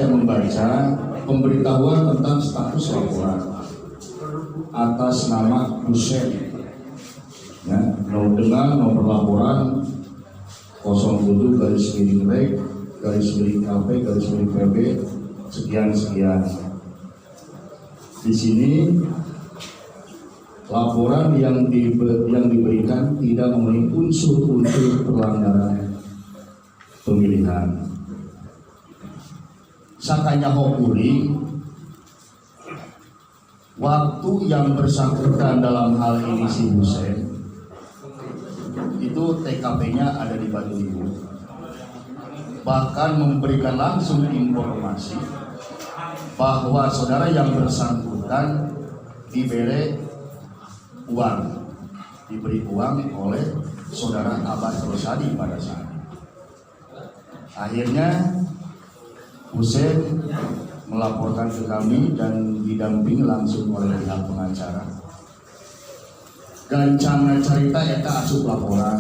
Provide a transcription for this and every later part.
saya membaca pemberitahuan tentang status laporan atas nama Hussein, ya, dengan nomor laporan 07/REG/LP/PB sekian. Di sini laporan yang diberikan tidak memenuhi unsur-unsur pelanggaran pemilihan. Sakanya hokuri waktu yang bersangkutan dalam hal ini si Hussein itu TKP-nya ada di Batu Ibu, bahkan memberikan langsung informasi bahwa saudara yang bersangkutan diberi uang oleh saudara Abbas Rosadi pada saat itu. Akhirnya Hussein melaporkan ke kami dan didampingi langsung oleh pihak pengacara. Gancangna cerita eta asup laporan,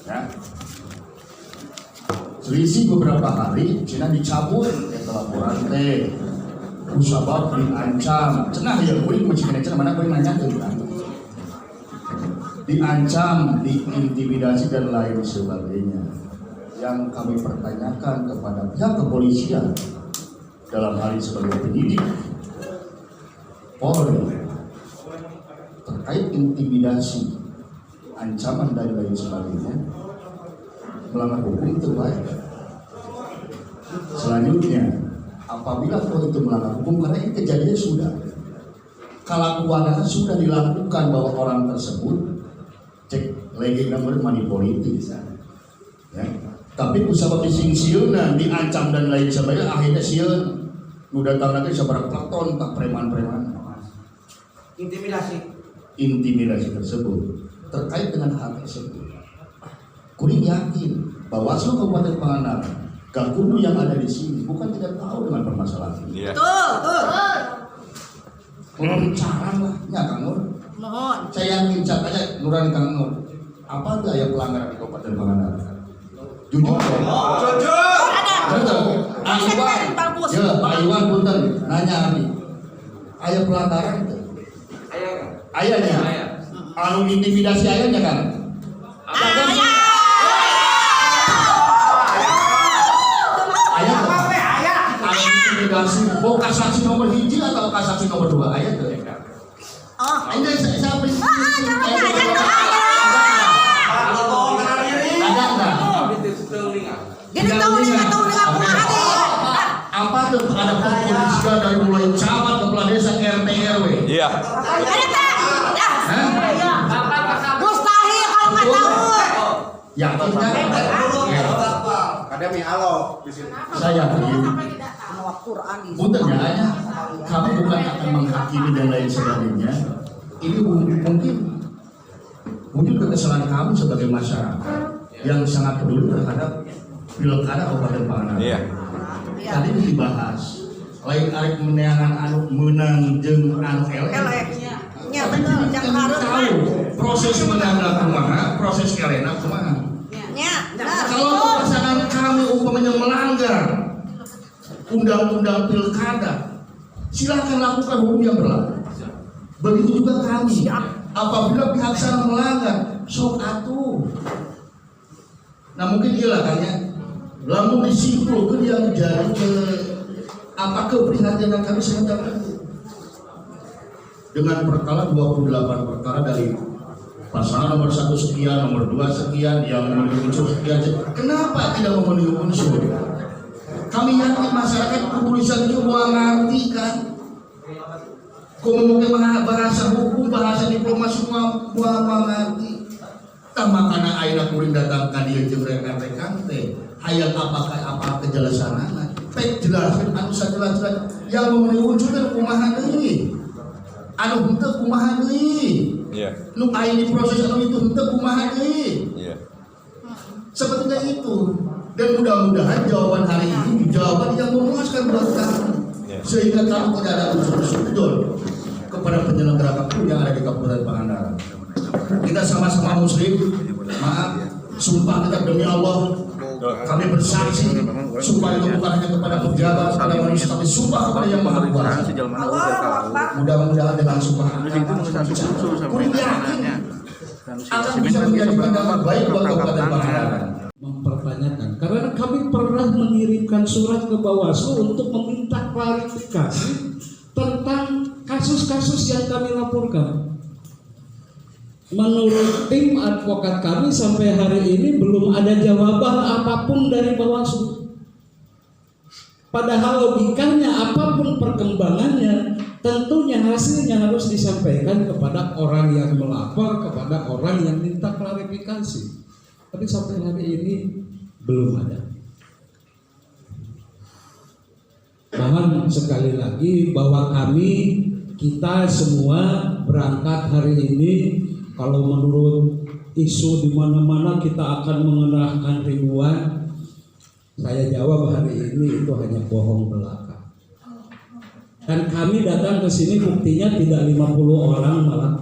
ya. Selisih beberapa hari, cina dicabut eta laporan teh. Kusabab diancam, cenah ya kuring mesti cenah mana kuring nanya ke kita. Diancam, diintimidasi dan lain sebagainya. Yang kami pertanyakan kepada pihak kepolisian dalam hal ini sebagai penyidik Polri terkait intimidasi, ancaman dan lain sebagainya, melanggar hukum terbaik. Selanjutnya, apabila itu melanggar hukum, karena ini kejadian sudah, kelakuannya sudah dilakukan bahwa orang tersebut cek legenda money politik, ya. Tapi kusabab dising sieuna diancam dan lain sebagainya, akhirnya sieun nu datang lagi sabarang platon tak preman-preman. Intimidasi tersebut terkait dengan hal tersebut. Kuring yakin bahwa seluruh Kabupaten Pangandaran, Gakumdu yang ada di sini bukan tidak tahu dengan permasalahan ini. Yeah. Betul. Mohon cara lah, ya Kang Nur. Mohon. Saya yakin catanya Nuran Kang Nur. Apa gaya pelanggaran di Kabupaten Pangandaran? Jujur. Betul. Pak Iwan punten nanya nih. Aya pelanggaran itu. Ayahnya. Anu intimidasi ayahnya kan? Mau kasasi nomor hiji atau kasasi nomor 2 ayat tuh? Oh, ini saya beri. Ada enggak? Jadi tahu kumaha apa tuh ada kepolisian dari mulai camat kepala desa RT RW? Iya. Mustahil kalau nggak tahu. Yakin kan? Kadang halo di sini. Saya yakin. Punten ya, kami bukan akan menghakimi dan lain sebagainya. Ini mungkin wujud kekesalan kami sebagai masyarakat yang sangat peduli terhadap pilkada Kabupaten Pangandaran. Iya. Tadi dibahas, lain arek meneangan anu menang jeung anu elek. Ya betul, yang harus tahu proses menang kumaha, proses elena kumaha. Ya. Kalau pasangan kami umpamanya melanggar undang-undang pilkada, silakan lakukan hukum yang berlaku. Begitu juga kami. Apabila pihak sana melanggar, sok atuh. Nah mungkin iyalah kan ya. Lalu disimpulkan yang jadi apa keprihatinan kami sebenarnya dengan perkara 28 perkara dari pasangan nomor 1 sekian, nomor 2 sekian, yang memenuhi unsur sekian. Kenapa tidak memenuhi unsur? Kami yakin masyarakat kepolisian itu mau ngerti kan? Kau bahasa hukum, bahasa diplomasi semua mau ngerti. Makanya ayeuna kuring datang ka dieu jeung rekan-rekan teh hayang apa kejelasanana. Pek jelaskeun anu sajelas-jelas yang memenuhi unsur teh kumaha deui. Anu henteu kumaha deui. Iya. Nu aya di proses anu itu henteu kumaha deui. Iya. Sepertinya itu. Dan mudah-mudahan jawaban hari ini jawaban yang memuaskan buat kami, sehingga kami tidak ada unsur-unsur kedol kepada penyelenggara pemilu yang ada di Kabupaten Pangandaran. Kita sama-sama muslim, maaf, sumpah kita demi Allah, kami bersaksi Sumpah itu bukan hanya kepada pejabat, kepada manusia, tapi sumpah kepada yang maha kuasa. Mudah-mudahan dengan sumpah Kuring yakin akan bisa menjadi pandangan baik buat Kabupaten Pangandaran. Mempertanyakan karena kami pernah mengirimkan surat ke Bawaslu untuk meminta klarifikasi tentang kasus-kasus yang kami laporkan. Menurut tim advokat kami sampai hari ini belum ada jawaban apapun dari Bawaslu. Padahal logikanya apapun perkembangannya, tentunya hasilnya harus disampaikan kepada orang yang melapor, kepada orang yang minta klarifikasi. Tapi sampai hari ini belum ada. Mohon sekali lagi bahwa kita semua berangkat hari ini, kalau menurut isu di mana-mana kita akan mengerahkan ribuan. Saya jawab hari ini itu hanya bohong belaka. Dan kami datang ke sini buktinya tidak 50 orang, malah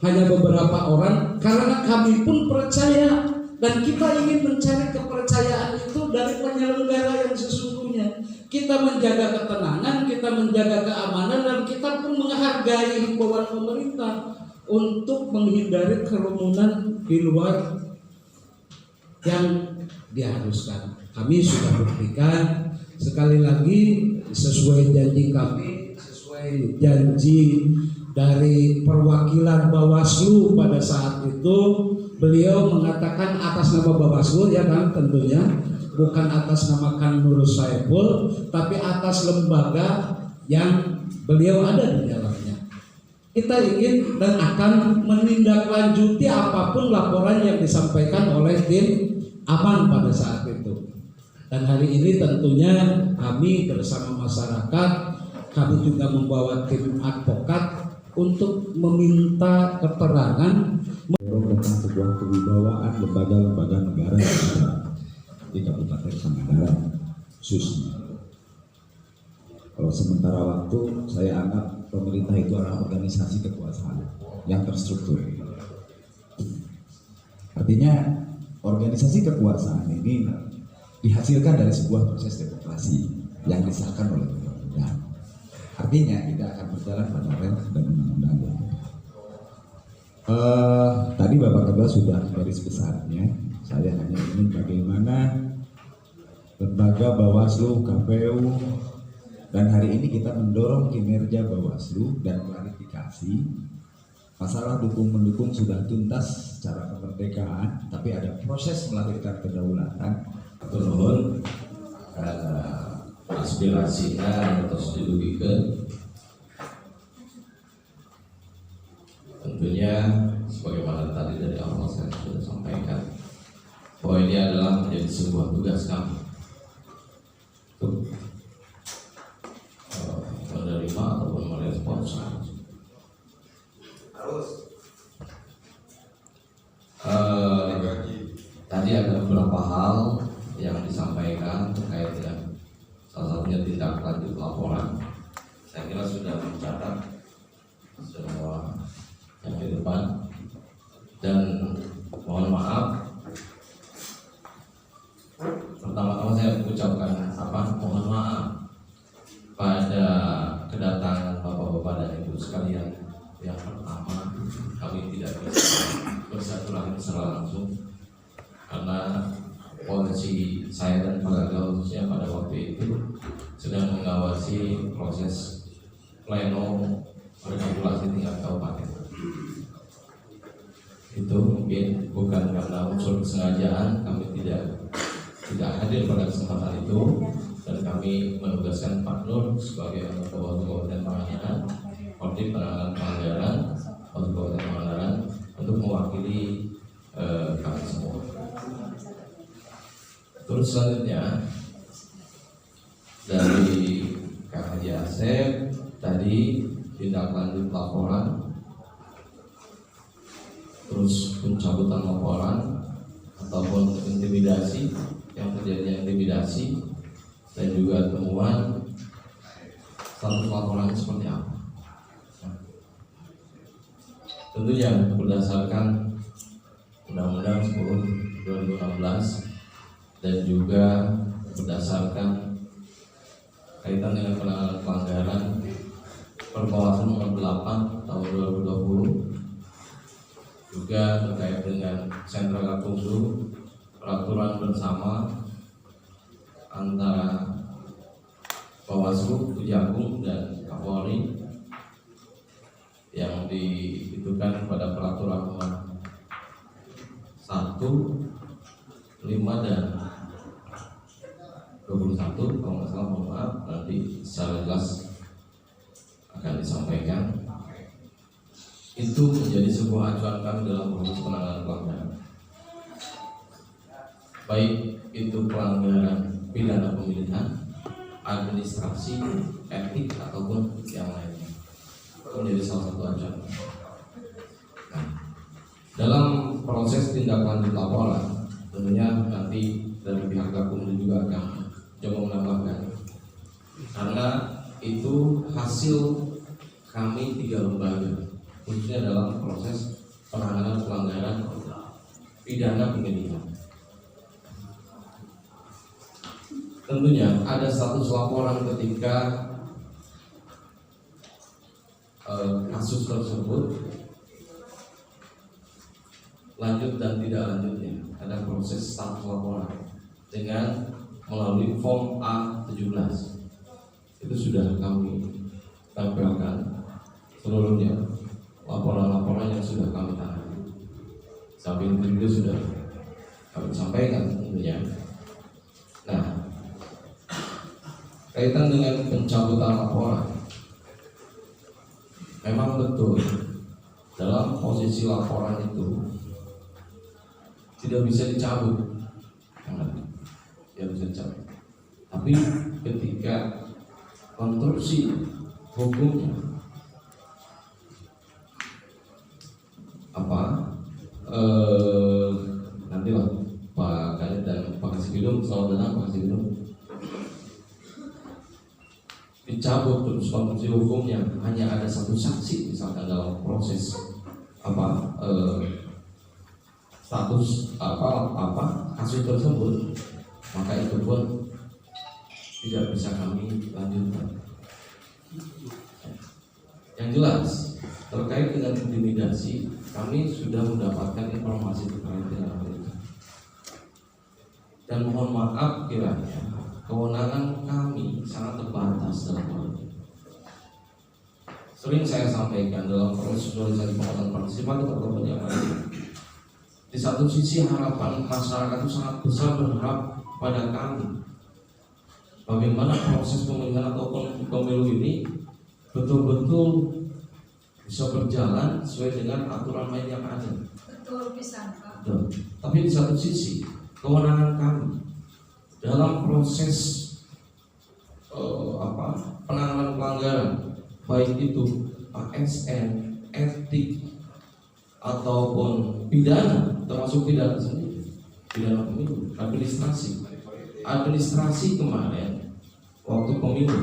hanya beberapa orang, karena kami pun percaya dan kita ingin mencari kepercayaan itu dari penyelenggara yang sesungguhnya. Kita menjaga ketenangan, kita menjaga keamanan, dan kita pun menghargai himbauan pemerintah untuk menghindari kerumunan di luar yang diharuskan. Kami sudah buktikan sekali lagi sesuai janji kami, sesuai janji dari perwakilan Bawaslu pada saat itu, beliau mengatakan atas nama Bawaslu ya kan, tentunya bukan atas nama Kang Nur Saiful, tapi atas lembaga yang beliau ada di dalamnya. Kita ingin dan akan menindaklanjuti apapun laporan yang disampaikan oleh tim aman pada saat itu. Dan hari ini tentunya kami bersama masyarakat, kami juga membawa tim advokat untuk meminta keterangan tentang sebuah kewibawaan lembaga-lembaga negara di Kabupaten Pangandaran khususnya. Kalau sementara waktu saya anggap pemerintah itu adalah organisasi kekuasaan yang terstruktur. Artinya organisasi kekuasaan ini dihasilkan dari sebuah proses demokrasi yang disahkan oleh undang-undang. Artinya tidak akan berjalan pada rel dan undang-undang. Tadi Bapak Ketua sudah garis besarnya. Saya hanya ingin bagaimana lembaga Bawaslu, KPU, dan hari ini kita mendorong kinerja Bawaslu dan klarifikasi. Masalah dukung-mendukung sudah tuntas secara kemerdekaan, tapi ada proses melahirkan kedaulatan. Turun aspirasinya terus didugikan. Tentunya sebagaimana tadi dari awal saya sudah sampaikan bahwa ini adalah menjadi sebuah tugas kami untuk menerima ataupun merespons. Tadi ada beberapa hal yang disampaikan terkait dengan salah satunya tindak lanjut laporan. Saya kira sudah mencatat semua yang di depan, dan mohon maaf pertama-tama saya ucapkan mohon maaf pada kedatangan bapak-bapak dan ibu sekalian. Yang pertama, kami tidak bisa bersilaturahmi secara langsung karena posisi saya dan Pak Gagal khususnya pada waktu itu sedang mengawasi proses pleno rekapitulasi tingkat kabupaten. Itu mungkin bukan karena unsur kesengajaan, kami tidak hadir pada kesempatan itu, dan kami menugaskan Pak Nur sebagai Ketua Kabupaten Pangandaran, Kodim Penanganan Pelanggaran Kabupaten Pangandaran untuk mewakili kami semua. Terus selanjutnya dari Kak Haji Asep tadi tindak lanjut laporan, terus pencabutan laporan ataupun intimidasi, yang terjadi intimidasi, dan juga temuan status laporannya seperti apa. Tentunya berdasarkan Undang-Undang 10/2016 dan juga berdasarkan kaitan dengan penanganan pelanggaran Perbawaslu nomor 8 tahun 2020, juga terkait dengan sentra Gakumdu, peraturan bersama antara Bawaslu, Kejagung dan Kapolri yang ditentukan pada peraturan nomor 1, 5 dan 21, kalau nggak salah, mohon maaf, nanti secara jelas akan disampaikan. Itu menjadi sebuah acuan kami dalam proses penanganan pelanggaran, baik itu pelanggaran pidana pemilihan, administrasi, etik ataupun yang lainnya. Itu menjadi salah satu acuan. Nah, dalam proses tindak lanjut laporan, tentunya nanti dari pihak Gakumdu juga akan coba menambahkan, karena itu hasil kami 3 lembaga, khususnya dalam proses penanganan pelanggaran pidana pemilihan. Tentunya ada status laporan ketika kasus tersebut lanjut dan tidak lanjutnya. Ada proses status laporan dengan melalui form A17. Itu sudah kami tempelkan seluruhnya, laporan-laporan yang sudah kami tangani. Samping itu sudah kami sampaikan tentunya. Nah, kaitan dengan pencabutan laporan, memang betul dalam posisi laporan itu tidak bisa dicabut, tidak bisa dicabut. Tapi ketika konstruksi hukumnya nantilah Pak Kanit dan Pak Kasibidum, selamat datang Pak Kasibidum, dicabut terus konstruksi hukumnya hanya ada satu saksi misalkan dalam proses status kasus tersebut, maka itu pun tidak bisa kami lanjutkan. Yang jelas terkait dengan intimidasi, kami sudah mendapatkan informasi terkait dengan hal itu. Dan mohon maaf kiranya kewenangan kami sangat terbatas dalam hal ini. Sering saya sampaikan dalam proses sosialisasi penguatan partisipatif atau penyampaian, di satu sisi harapan masyarakat itu sangat besar berharap pada kami bagaimana proses pemilihan ataupun pemilu ini betul-betul bisa berjalan sesuai dengan aturan main yang ada. Betul pisan, Pak. Tapi di satu sisi kewenangan kami dalam proses penanganan pelanggaran, baik itu ASN, etik ataupun pidana, termasuk pidana sendiri, pidana pemilu, administrasi kemarin waktu pemilu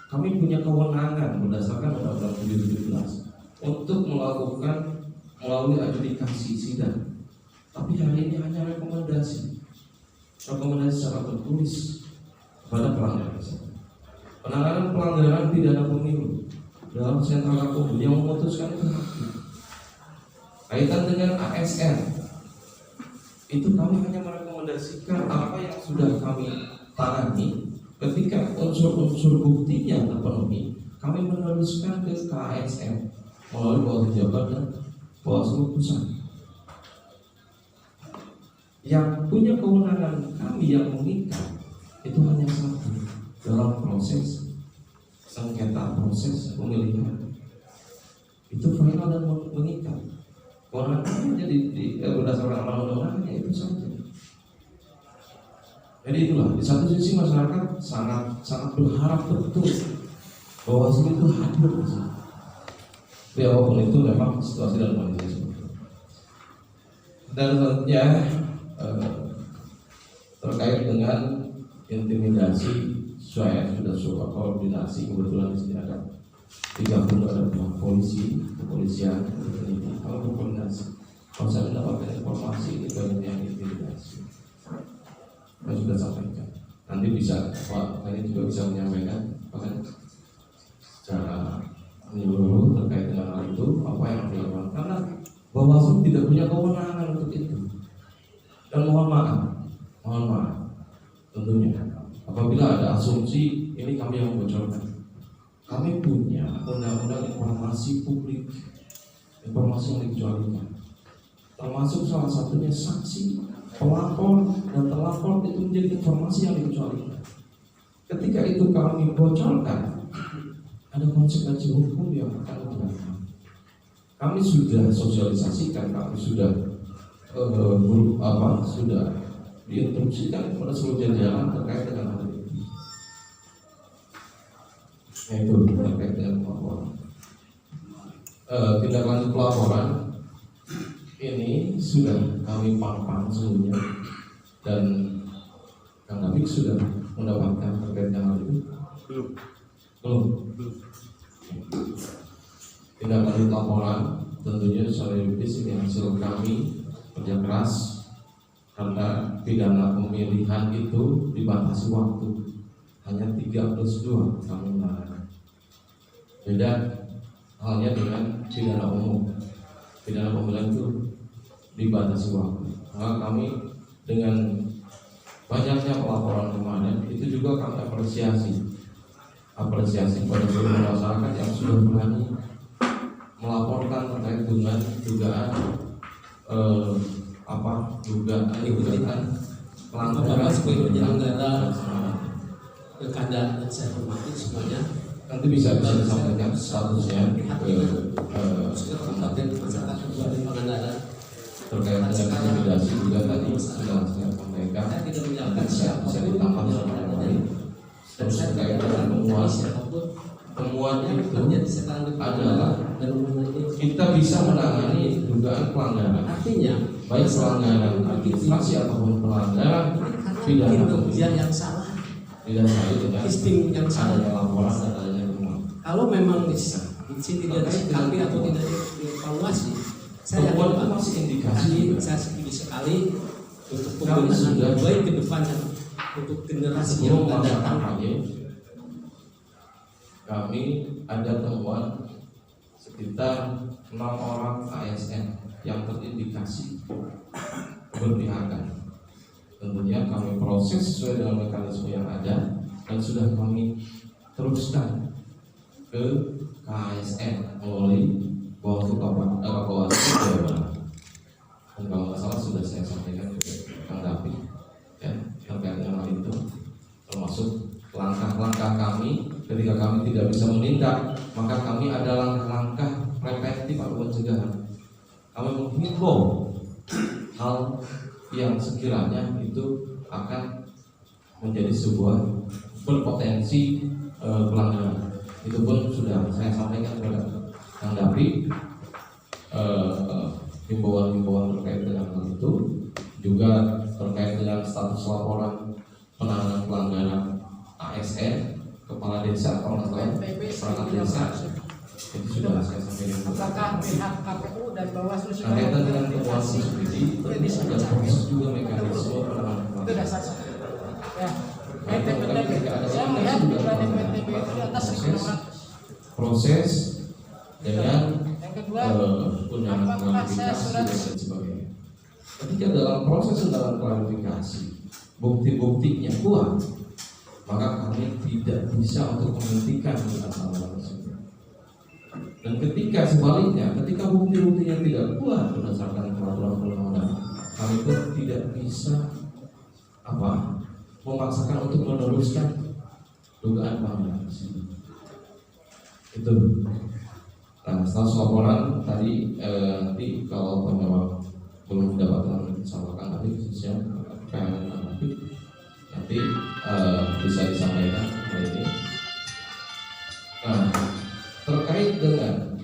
kami punya kewenangan berdasarkan Undang-Undang 17 untuk melakukan melalui adjudikasi sidang. Tapi hari ini hanya rekomendasi secara tertulis kepada pelanggar. Penanganan pelanggaran pidana pemilu dalam sentra Gakumdu yang memutuskan itu hakim. Kaitan dengan ASN, itu kami hanya merekomendasikan apa yang sudah kami tangani. Ketika unsur-unsur buktinya terpenuhi, kami meneruskan ke KASN melalui Bawaslu Jabar dan Bawaslu Pusat. Yang punya kewenangan kami yang mengikat itu hanya satu dalam proses sengketa proses pemilihan. Itu final dan mengikat. Kewenangan kami jadi berdasarkan amanah undang-undangnya itu saja. Jadi itulah, di satu sisi masyarakat sangat berharap betul Bawaslu itu hadir. Tapi apapun itu memang situasi dan kondisi seperti itu. Dan selanjutnya terkait dengan intimidasi, saya sudah koordinasi, kebetulan di sini ada 30 ada pihak polisi, kepolisian, kalau berkoordinasi. Kalau saya mendapatkan informasi itu banyak yang intimidasi. Saya sudah sampaikan. nanti bisa Pak ini juga bisa menyampaikan bahkan secara menyeluruh terkait dengan hal itu apa yang harus dilakukan, karena Bawaslu tidak punya kewenangan untuk itu. Dan mohon maaf tentunya apabila ada asumsi ini kami yang membocorkan. Kami punya undang-undang informasi publik, informasi yang dikecualikan, termasuk salah satunya saksi, pelapor, dan terlapor itu menjadi informasi yang dikecualikan. Ketika itu kami bocorkan, ada konsekuensi hukum yang akan diterapkan. Kami sudah sosialisasikan, kami sudah sudah diinstruksikan kepada seluruh jajaran terkait dengan hal ini. Yaitu terkait dengan pelaporan. Tindak lanjut pelaporan ini sudah kami pampang sebelumnya dan Kang David sudah mendapatkan terkait dengan hal itu? Belum. Tindak lanjut laporan tentunya secara yuridis ini hasil kami kerja keras, karena pidana pemilihan itu dibatasi waktu hanya 3+2 kami menangani. Beda halnya dengan pidana umum. Pidana pemilihan itu dibatasi waktu. Maka kami dengan banyaknya pelaporan kemarin itu juga kami apresiasi pada seluruh masyarakat yang sudah berani melaporkan terkait dengan dugaan pelanggaran sebagai penyelenggara pilkada dan saya hormati semuanya. Nanti bisa disampaikan statusnya ke kabupaten masyarakat sebagai pengendara terkait dengan intimidasi juga tadi sudah saya sampaikan. Bisa ditambah sama lain. Terus terkait dengan temuan itu adalah kita bisa menangani dugaan pelanggaran. Artinya baik pelanggaran administrasi ataupun pelanggaran pidana pemilihan yang salah. Tidak salah dengan sistem yang salah laporan dan adanya temuan. Kalau memang di sini tidak disikapi atau tidak dievaluasi, saya yakin masih indikasi. Saya setuju sekali untuk pembinaan baik ke depan untuk generasi yang akan datang. Kami ada temuan sekitar 6 orang ASN yang terindikasi keberpihakan. Tentunya kami proses sesuai dengan mekanisme yang ada dan sudah kami teruskan ke KASN melalui Bawaslu Kabupaten Jawa Barat. Dan kalau nggak salah sudah saya sampaikan ke Kang David ya, terkait dengan hal itu, termasuk langkah-langkah kami ketika kami tidak bisa menindak, maka kami ada langkah-langkah preventif atau pencegahan. Kami menghimbau hal yang sekiranya itu akan menjadi sebuah berpotensi pelanggaran. Itu pun sudah saya sampaikan kepada Kang David, himbauan-himbauan terkait dengan hal itu, juga terkait dengan status laporan penanganan pelanggaran ASN, kepala desa atau lain perangkat desa, itu sudah saya sampaikan. Apakah pihak KPU dan Bawaslu sudah kaitan dengan temuan subsidi ada proses juga mekanisme penanganan itu dasar ya. PTP Saya melihat PTP itu di atas 1.600. Proses dengan Yang kedua, undangan klarifikasi dan sebagainya. Ketika dalam proses undangan klarifikasi bukti-buktinya kuat, maka kami tidak bisa untuk menghentikan hal tersebut. Dan ketika sebaliknya, ketika bukti-buktinya tidak kuat berdasarkan peraturan perundang-undangan, kami pun tidak bisa memaksakan untuk meneruskan dugaan pelanggaran tersebut. Itu. Nah, status laporan tadi nanti kalau memang belum mendapatkan sampaikan nanti khususnya nanti bisa disampaikan hal ini. Nah, terkait dengan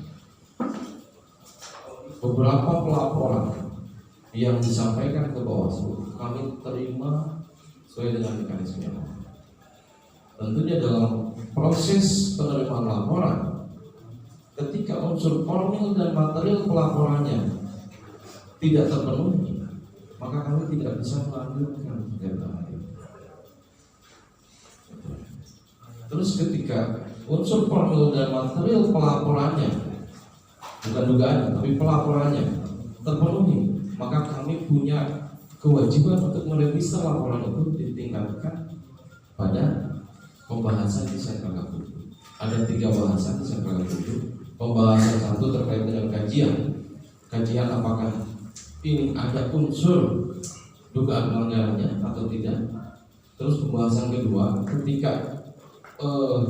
beberapa pelaporan yang disampaikan ke Bawaslu, kami terima sesuai dengan mekanisme yang ada. Tentunya dalam proses penerimaan laporan, ketika unsur formil dan material pelaporannya tidak terpenuhi, maka kami tidak bisa melanjutkan kegiatan ini. Terus ketika unsur formil dan material pelaporannya, bukan dugaannya, tapi pelaporannya terpenuhi, maka kami punya kewajiban untuk merevisi laporan itu ditingkatkan pada pembahasan di sentra KPU. Ada 3 bahasan di sentra KPU. Pembahasan 1 terkait dengan kajian apakah ini ada unsur dugaan pelanggarannya atau tidak. Terus pembahasan kedua, ketika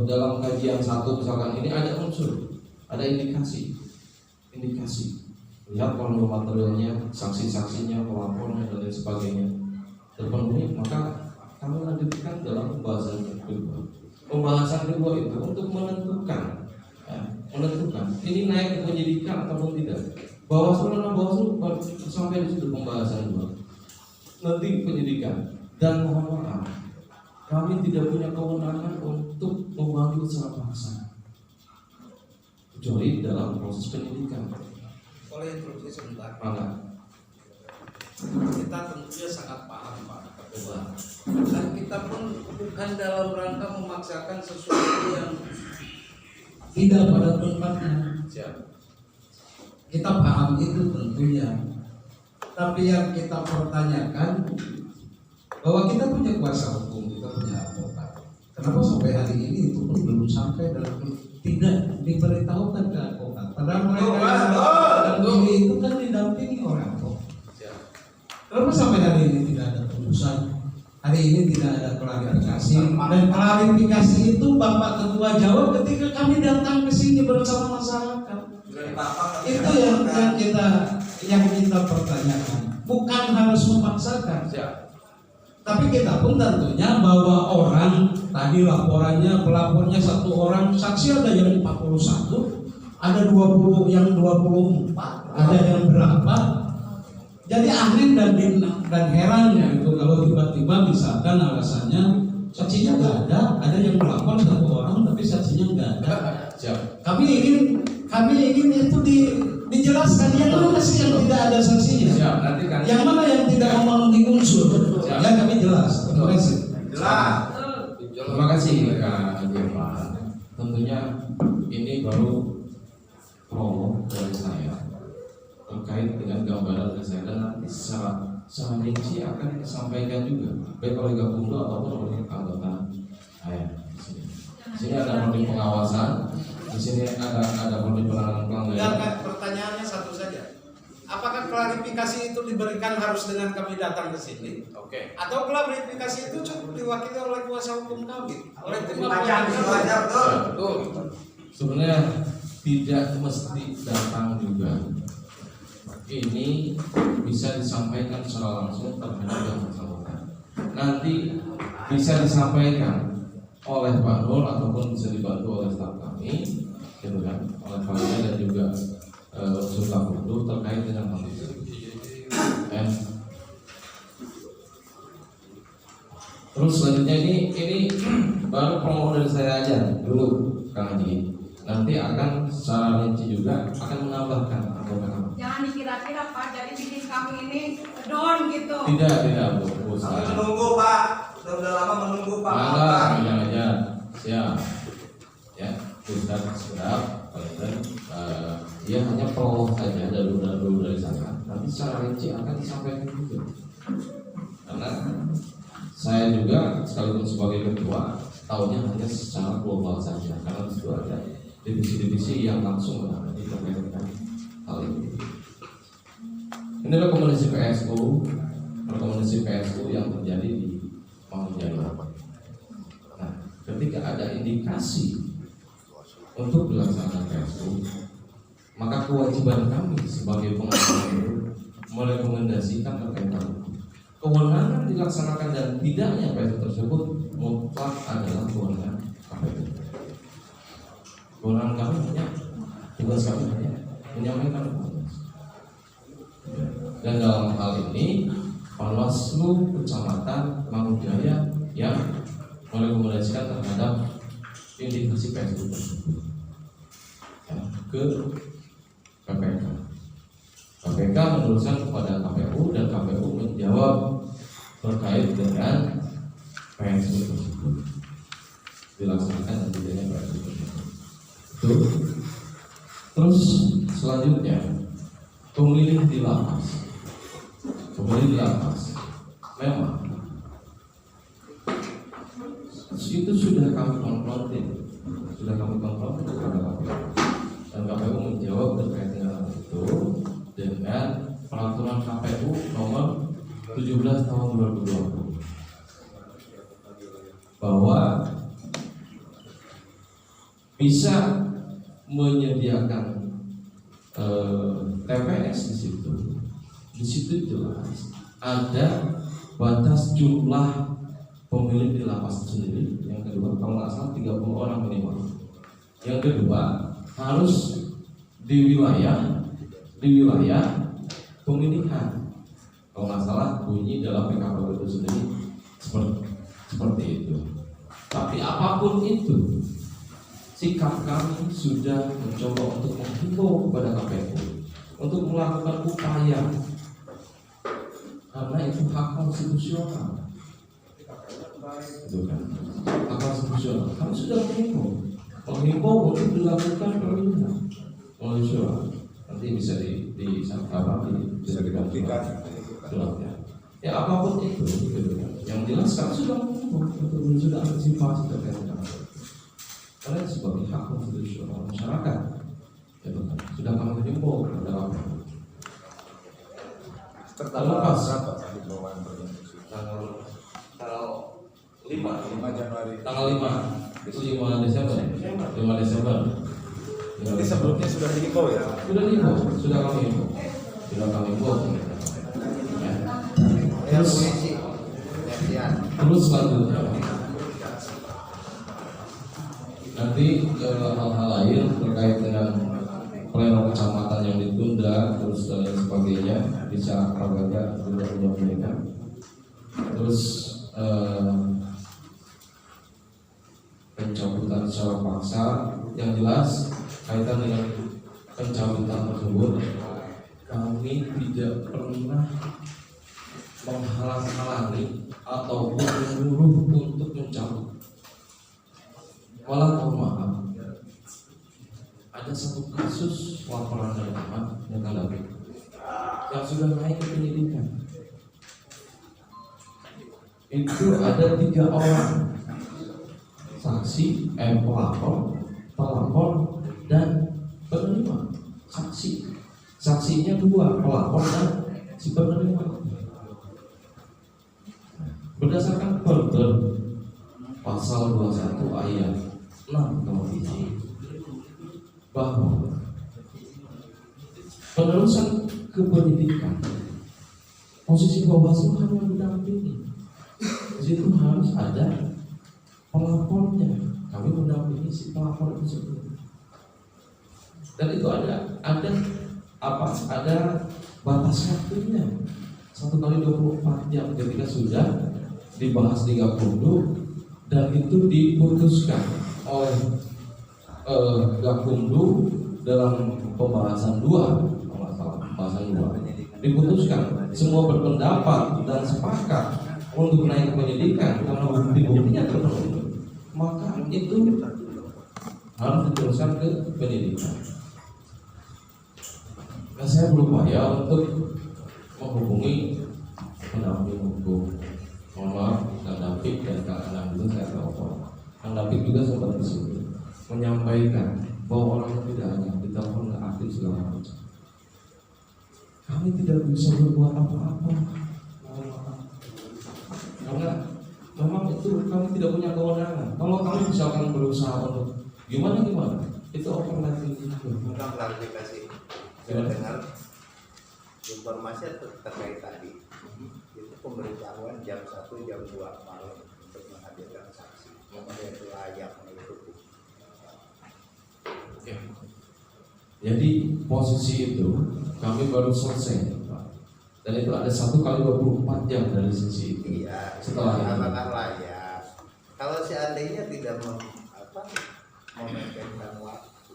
dalam kajian 1 misalkan ini ada unsur, ada indikasi, lihat formil materialnya, saksi-saksinya, pelapornya dan lain sebagainya terpenuhi, maka kami lanjutkan dalam pembahasan kedua. Pembahasan kedua itu untuk menentukan ini naik ke penyidikan ataupun tidak. Bawaslu sampai di situ pembahasan kedua. Nanti penyidikan, dan mohon maaf, kami tidak punya kewenangan untuk memanggil secara paksa, kecuali dalam proses penyidikan. Oleh interupsi sebentar, Mana? kita tentunya sangat paham Pak Ketua, dan kita pun bukan dalam rangka memaksakan sesuatu yang Tidak pada tempatnya. siap. Kita paham itu tentunya. Tapi yang kita pertanyakan bahwa kita punya kuasa hukum, kita punya advokat. Kenapa sampai hari ini itu pun belum sampai dan tidak diberitahukan ke advokat? Padahal mereka yang dampingi itu kan didampingi oleh advokat. Kenapa sampai hari ini tidak ada putusan? Hari ini tidak ada klarifikasi. Dan klarifikasi itu Bapak Ketua jawab ketika kami datang ke sini bersama masyarakat. Itu yang kita pertanyakan. Bukan harus memaksakan. Tapi kita pun tentunya bahwa orang tadi laporannya, pelapornya 1 orang, saksi ada yang 41, ada 20 yang 24, ada yang berapa. Jadi ahli dan herannya itu kalau tiba-tiba misalkan alasannya saksinya nggak ada yang melapor 1 orang tapi saksinya nggak ada. Kami ingin itu dijelaskan yang mana sih yang tidak ada saksinya. Nanti kan. Yang mana yang tidak memenuhi unsur? Ya kami jelas. Terima kasih. Terima kasih Kak Dirman. Tentunya ini baru promo dari saya terkait dengan gambaran dari saya, dan nanti secara rinci akan disampaikan juga baik oleh Gakumdu ataupun oleh anggota saya. Di sini ada mobil pengawasan, di sini ada mobil penanganan pelanggaran. Dan pertanyaannya satu saja. Apakah klarifikasi itu diberikan harus dengan kami datang ke sini? Oke. Atau klarifikasi itu cukup diwakili oleh kuasa hukum kami? Oleh tim Betul. Sebenarnya tidak mesti datang juga. Ini bisa disampaikan secara langsung terhadap yang bersangkutan. Nanti bisa disampaikan oleh Pak Nur ataupun bisa dibantu oleh staf kami, gitu kan, oleh Pak Nur dan juga Sultan Kudu terkait dengan hal itu. Terus selanjutnya ini baru promo dari saya aja dulu, Kang Haji. Nanti akan secara rinci juga akan menambahkan anggota. Jangan dikira-kira Pak, jadi bikin kami ini down gitu. Tidak Bu. Kami menunggu Pak, sudah lama menunggu Pak. Jangan aja, siap. Ya, Ustaz siap. Dia hanya pro saja dulu dari sana. Nanti secara rinci akan disampaikan juga. Karena saya juga sekalipun sebagai ketua tahunya hanya secara global saja, karena di situ ada divisi-divisi yang langsung menangani terkait dengan hal ini. Ini rekomendasi PSU yang terjadi di Mangunjaya. Nah, ketika ada indikasi untuk dilaksanakan PSU, maka kewajiban kami sebagai pengawas itu merekomendasikan terkait hal itu. Kewenangan dilaksanakan dan tidaknya PSU tersebut mutlak adalah kewenangan KPU. Kewenangan kami hanya tugas kami hanya menyampaikan informasi. Dan dalam hal ini Panwaslu Kecamatan Mangunjaya yang merekomendasikan terhadap indikasi PSU tersebut ke KPK. KPK meneruskan kepada KPU dan KPU menjawab terkait dengan PSU tersebut. dilaksanakan dan tidaknya praktik. Terus selanjutnya pemilih di lapas. Pemilih di lapas memang itu sudah kami konfrontir kepada KPU, dan KPU menjawab terkait dengan itu dengan peraturan KPU nomor 17 tahun 2020 bahwa bisa menyediakan TPS di situ. Di situ jelas ada batas jumlah pemilih di lapas sendiri. Yang kedua, kalau nggak salah 30 orang minimal. Yang kedua, harus di wilayah pemilihan. Kalau nggak salah bunyi dalam PKPU itu sendiri seperti itu. Tapi apapun itu, sikap kami sudah mencoba untuk menghimbau kepada KPU untuk melakukan upaya, karena itu hak konstitusional. Itu kan hak konstitusional. Kami sudah menghimbau untuk dilakukan perlindungan melalui surat. Nanti bisa bisa dibuktikan suratnya. Ya apapun itu, gitu kan. Yang jelas kami sudah menghimbau untuk sudah antisipasi terkait dengan itu. Karena sebagai hak konstitusional masyarakat, gitu kan. Sudah kami himbau kepada KPU. Berapa himbauan tanggal 5 Januari. Tanggal 5 itu 5 Desember. 5 Desember. Jadi sebelumnya sudah dihimbau ya? Sudah dihimbau, sudah kami himbau. Ya. Terus selanjutnya nanti hal-hal lain terkait dengan pleno kecamatan yang ditunda terus dan lain sebagainya bisa Prabaga sudah menyampaikan. Terus pencabutan secara paksa, yang jelas kaitan dengan pencabutan tersebut kami tidak pernah menghalang-halangi ataupun menyuruh untuk mencabut. Malah mohon maaf, ada satu kasus laporan dari anak yang sudah naik ke penyidikan. Itu ada 3 orang saksi, pelapor dan penerima. Saksinya 2, pelapor dan si penerima. Berdasarkan Perda pasal 21 ayat 6 nomor 1 bahwa penerusan ke penyidikan posisi Bawaslu hanya mendampingi. Di situ harus ada pelapornya. Kami mendampingi si pelapor tersebut. Dan itu ada batas waktunya 1 kali 24 jam ketika sudah dibahas di Gakumdu dan itu diputuskan oleh Gakumdu dalam pembahasan 2, pembahasan 2 diputuskan semua berpendapat dan sepakat untuk naik ke penyidikan karena bukti-buktinya terpenuhi, maka itu harus diteruskan ke penyidikan. Nah, saya berupaya untuk menghubungi pendamping hukum. Mohon maaf, Kang David dan Kang Anang dulu saya telepon. Kang David juga sempat di sini menyampaikan bahwa orang tidak hanya ditelepon nggak aktif segala macam. Kami tidak bisa berbuat apa-apa, karena memang itu kami tidak punya kewenangan. Kalau kami misalkan berusaha untuk gimana, itu overlapping itu. Bukan klarifikasi. Saya dengar informasi terkait tadi. Itu pemberitahuan jam 1 jam 2 malam untuk menghadirkan saksi. Kemudian itu layak menurut. Oke. Jadi posisi itu kami baru selesai, Pak. Dan itu ada 1 kali 24 jam dari sisi itu. Iya. Setelah itu. Apakah layak? Kalau seandainya tidak mementingkan waktu,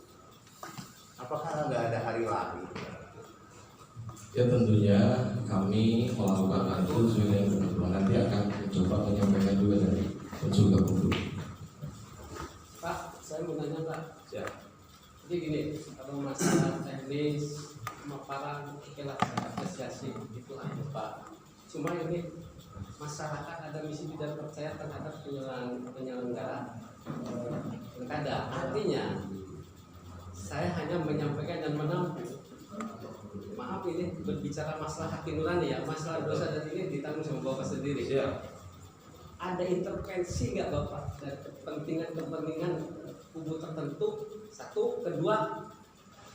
apakah nggak ada hari lain? Ya tentunya kami melakukan itu sesuai dengan ketentuan. Nanti akan mencoba menyampaikan juga dari unsur Gakumdu. Jadi gini, kalau masalah teknis pemaparan oke lah, saya apresiasi itu aja Pak. Cuma ini masyarakat ada misi tidak percaya terhadap penyelenggara pilkada. Artinya saya hanya menyampaikan dan menampung. Maaf ini berbicara masalah hati nurani ya, masalah dosa dan ini ditanggung sama Bapak sendiri. Ada intervensi nggak Bapak dari kepentingan kubu tertentu? Satu, kedua,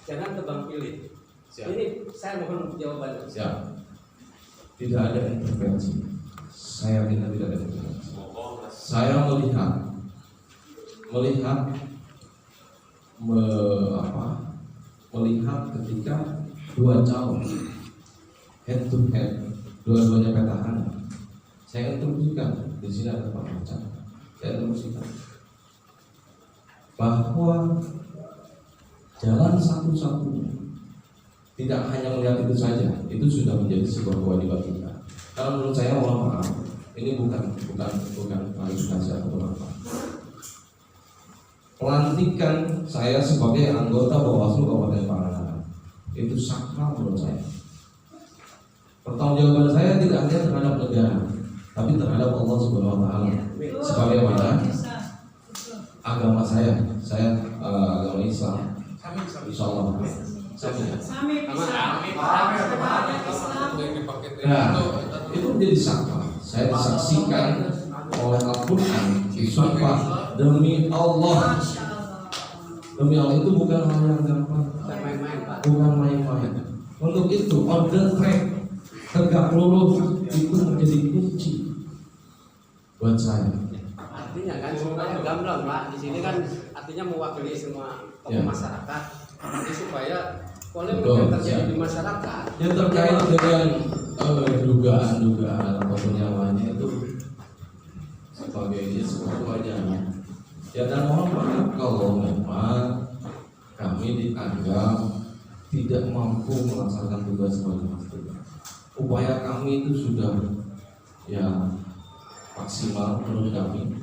jangan tebang pilih. Ini saya mohon jawabannya. Siap. Tidak ada intervensi. Saya tidak ada intervensi. Saya melihat ketika dua calon head to head, dua-duanya petahana. Saya instruksikan di sini ada Pak Macan. Saya instruksikan bahwa jalan satu-satunya tidak hanya melihat itu saja, itu sudah menjadi sebuah kewajiban kita. Kalau menurut saya, mohon maaf, ini bukan klarifikasi atau apa. Pelantikan saya sebagai anggota Bawaslu Kabupaten Pangandaran itu sakral menurut saya. Pertanggungjawaban saya tidak hanya terhadap negara, tapi terhadap Allah Subhanahu Wa Taala. Sebagaimana agama saya agama Islam. Insya Allah. Nah, itu menjadi sakral. Saya disaksikan oleh Al-Quran, disumpah demi Allah. Demi Allah itu bukan hal yang gampang, bukan main-main. Untuk itu on the track, tegak lurus itu menjadi kunci buat saya. Artinya kan semuanya gamblang Pak. Di sini kan artinya mewakili semua tokoh masyarakat. Jadi supaya polemik yang terjadi di masyarakat yang terkait dengan dugaan ataupun yang lainnya itu sebagainya semuanya. Ya dan mohon maaf kalau memang kami dianggap tidak mampu melaksanakan tugas sebagai masyarakat. Upaya kami itu sudah maksimal menurut kami,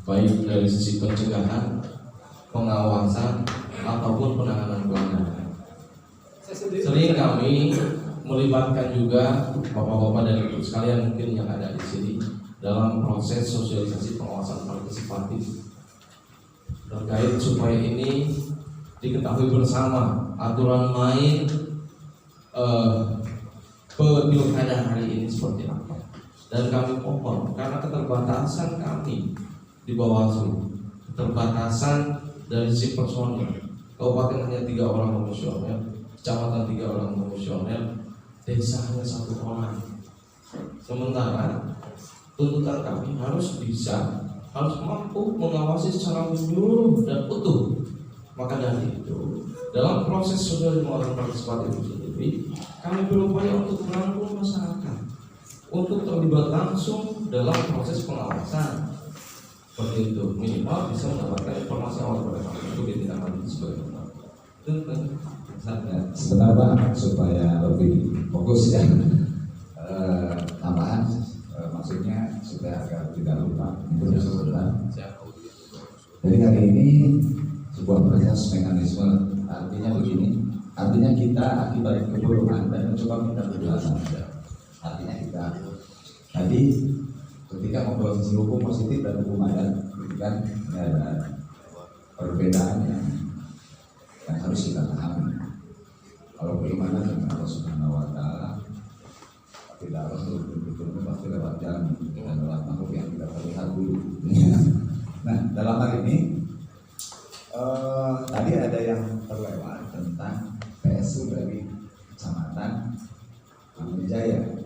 baik dari sisi pencegahan, pengawasan ataupun penanganan pelanggaran. Sering kami melibatkan juga bapak-bapak dan ibu sekalian mungkin yang ada di sini dalam proses sosialisasi pengawasan partisipatif terkait supaya ini diketahui bersama aturan main pilkada hari ini seperti apa. Dan kami mohon karena keterbatasan kami di Bawaslu, keterbatasan dari sisi personil, kabupaten hanya 3 orang komisioner, kecamatan 3 orang komisioner, desa hanya 1 orang. Sementara tuntutan kami harus mampu mengawasi secara menyeluruh dan utuh. Maka dari itu, dalam proses sosialisasi pengawasan partisipatif itu sendiri, kami berupaya untuk merangkul masyarakat, untuk terlibat langsung dalam proses pengawasan. Seperti itu, minimal bisa mendapatkan informasi awal pada kami untuk ditindaklanjuti sebagai sebentar Pak, supaya lebih fokus ya. Tambahan, maksudnya supaya agar tidak lupa. Jadi hari ini sebuah proses mekanisme, artinya begini, artinya kita akibat keburukan dan mencoba minta penjelasan. Artinya kita tadi ketika membuat sisi hukum positif dan hukum adat, kan ada perbedaan yang harus kita pahami. Kalau beriman dengan Allah Subhanahu Wa Taala, tidak harus betul-betul pasti lewat jalan dengan lewat makhluk yang tidak terlihat dulu. Nah, dalam hal ini tadi ada yang terlewat tentang PSU dari Kecamatan Pamijaya.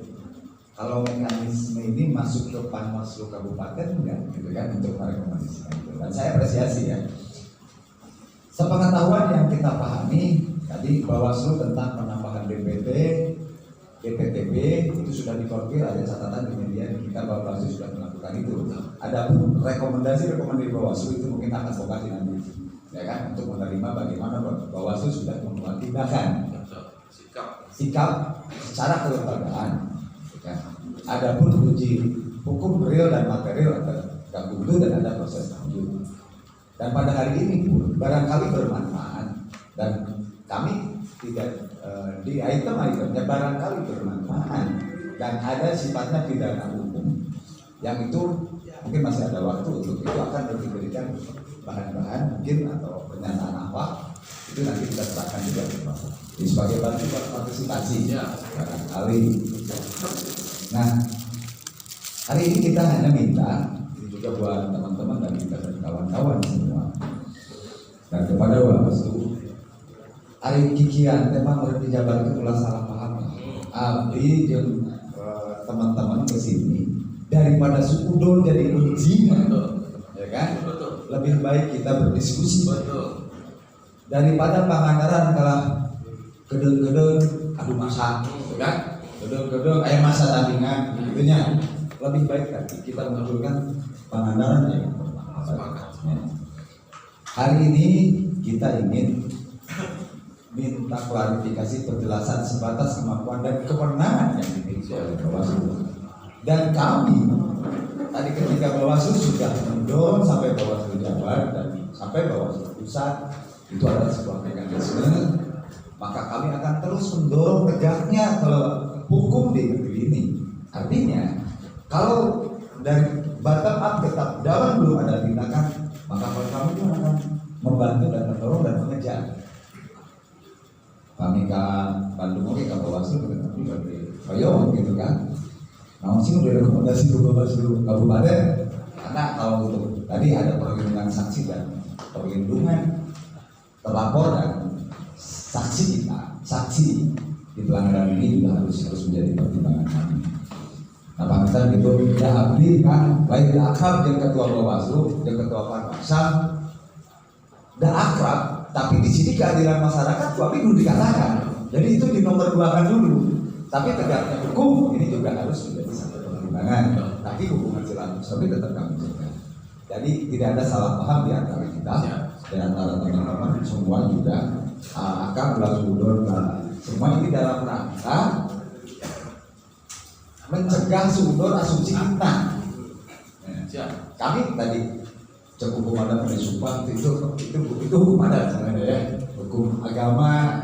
Kalau mekanisme ini masuk ke Panwaslu Kabupaten enggak, gitu kan, untuk merekomendasikan itu. Dan saya apresiasi ya. Sepengetahuan yang kita pahami tadi Bawaslu tentang penambahan DPT, DPTB itu sudah dikonfirmasi, ada catatan di media kita bahwa Bawaslu sudah melakukan itu. Adapun rekomendasi Bawaslu itu mungkin akan vokasi nanti, ya kan, untuk menerima bagaimana Bawaslu sudah membuat tindakan sikap secara kelembagaan. Ya. Adapun uji hukum real dan material ada buntu dan ada proses lanjut. Dan pada hari ini pun barangkali bermanfaat dan kami tidak di item-itemnya barangkali bermanfaat dan ada sifatnya pidana umum yang itu mungkin masih ada waktu untuk itu akan diberikan bahan-bahan mungkin atau pernyataan apa itu nanti kita serahkan juga ke Bapak. Jadi sebagai bantu partisipasi barangkali. Nah, hari ini kita hanya minta ini juga buat teman-teman dan kita dan kawan-kawan semua dan kepada Bawaslu hari kikian tema murid dijabarkan ulah salah paham abdi jeung teman-teman kesini daripada sukudon jadi ujian ya kan lebih baik kita berdiskusi daripada pangandaran kalah gedeng-gedeng aduh masa kan gedeng-gedeng aya masa tandingan gitunya lebih baik tadi kita munculkan pangandaran yang hari ini kita ingin minta klarifikasi penjelasan sebatas kemampuan dan kewenangan yang dimiliki oleh Bawaslu. Dan kami tadi ketika Bawaslu sudah mendorong sampai Bawaslu Jabar dan sampai Bawaslu Pusat itu adalah sebuah mekanisme, maka kami akan terus mendorong tegaknya kalau hukum di negeri ini. Artinya kalau dari bottom up ke top down belum ada tindakan, maka kami pun akan membantu dan mendorong dan mengejar. Kami ke Bandung oke ke Bawaslu tapi Payo gitu kan. Nah, sih udah rekomendasi ke Bawaslu Kabupaten karena kalau untuk tadi ada perlindungan saksi dan perlindungan terlapor dan saksi kita, saksi di pelanggaran ini juga harus menjadi pertimbangan kami. Nah, pamitan gitu ya abdi kan lain akrab dengan ketua Bawaslu, dengan ketua Panwasam, dah akrab. Tapi di sini keadilan masyarakat kami belum dikatakan. Jadi itu dinomor-duakan dulu. Tapi tegaknya hukum ini juga harus menjadi satu pertimbangan. Tapi hubungan silaturahmi tetap kami jaga. Jadi tidak ada salah paham di antara kita, di antara teman-teman semua juga akan berlangsung semua ini dalam rangka mencegah sumber asumsi kita. Kami tadi cukup hukum adat sumpah itu hukum adat sebenarnya ya. Hukum agama